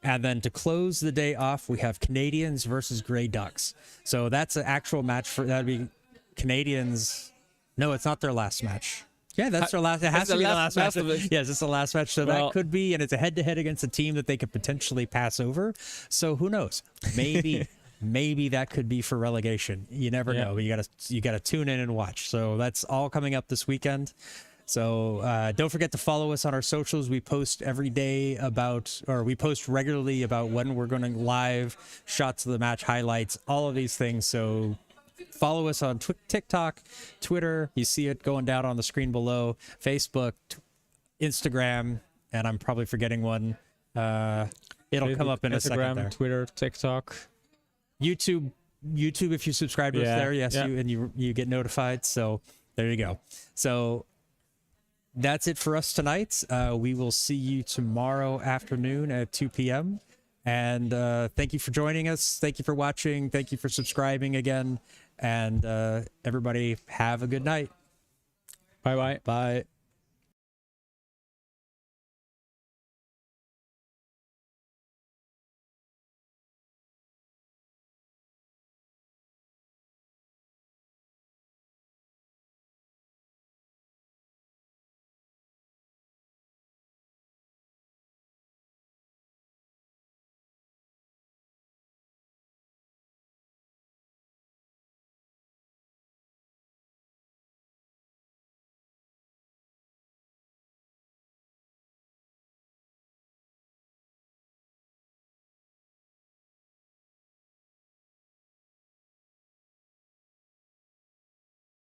And then to close the day off, we have Canadians versus Grey Ducks. So that's an actual match that'd be Canadians. No, it's not their last match. Yeah, that's their last. It has to be the last match. Yes, it's the last match. So that could be, and it's a head-to-head against a team that they could potentially pass over. So who knows? Maybe that could be for relegation. You never know. You gotta tune in and watch. So that's all coming up this weekend. So don't forget to follow us on our socials. We post every day we post regularly about when we're going to live, shots of the match, highlights, all of these things. So follow us on TikTok, Twitter. You see it going down on the screen below. Facebook, Instagram, and I'm probably forgetting one. It'll come up in a second there. Twitter, TikTok. YouTube, if you subscribe to us there, you get notified. So there you go. So that's it for us tonight. We will see you tomorrow afternoon at 2 p.m. And thank you for joining us. Thank you for watching. Thank you for subscribing again. And everybody have a good night. Bye-bye. Bye.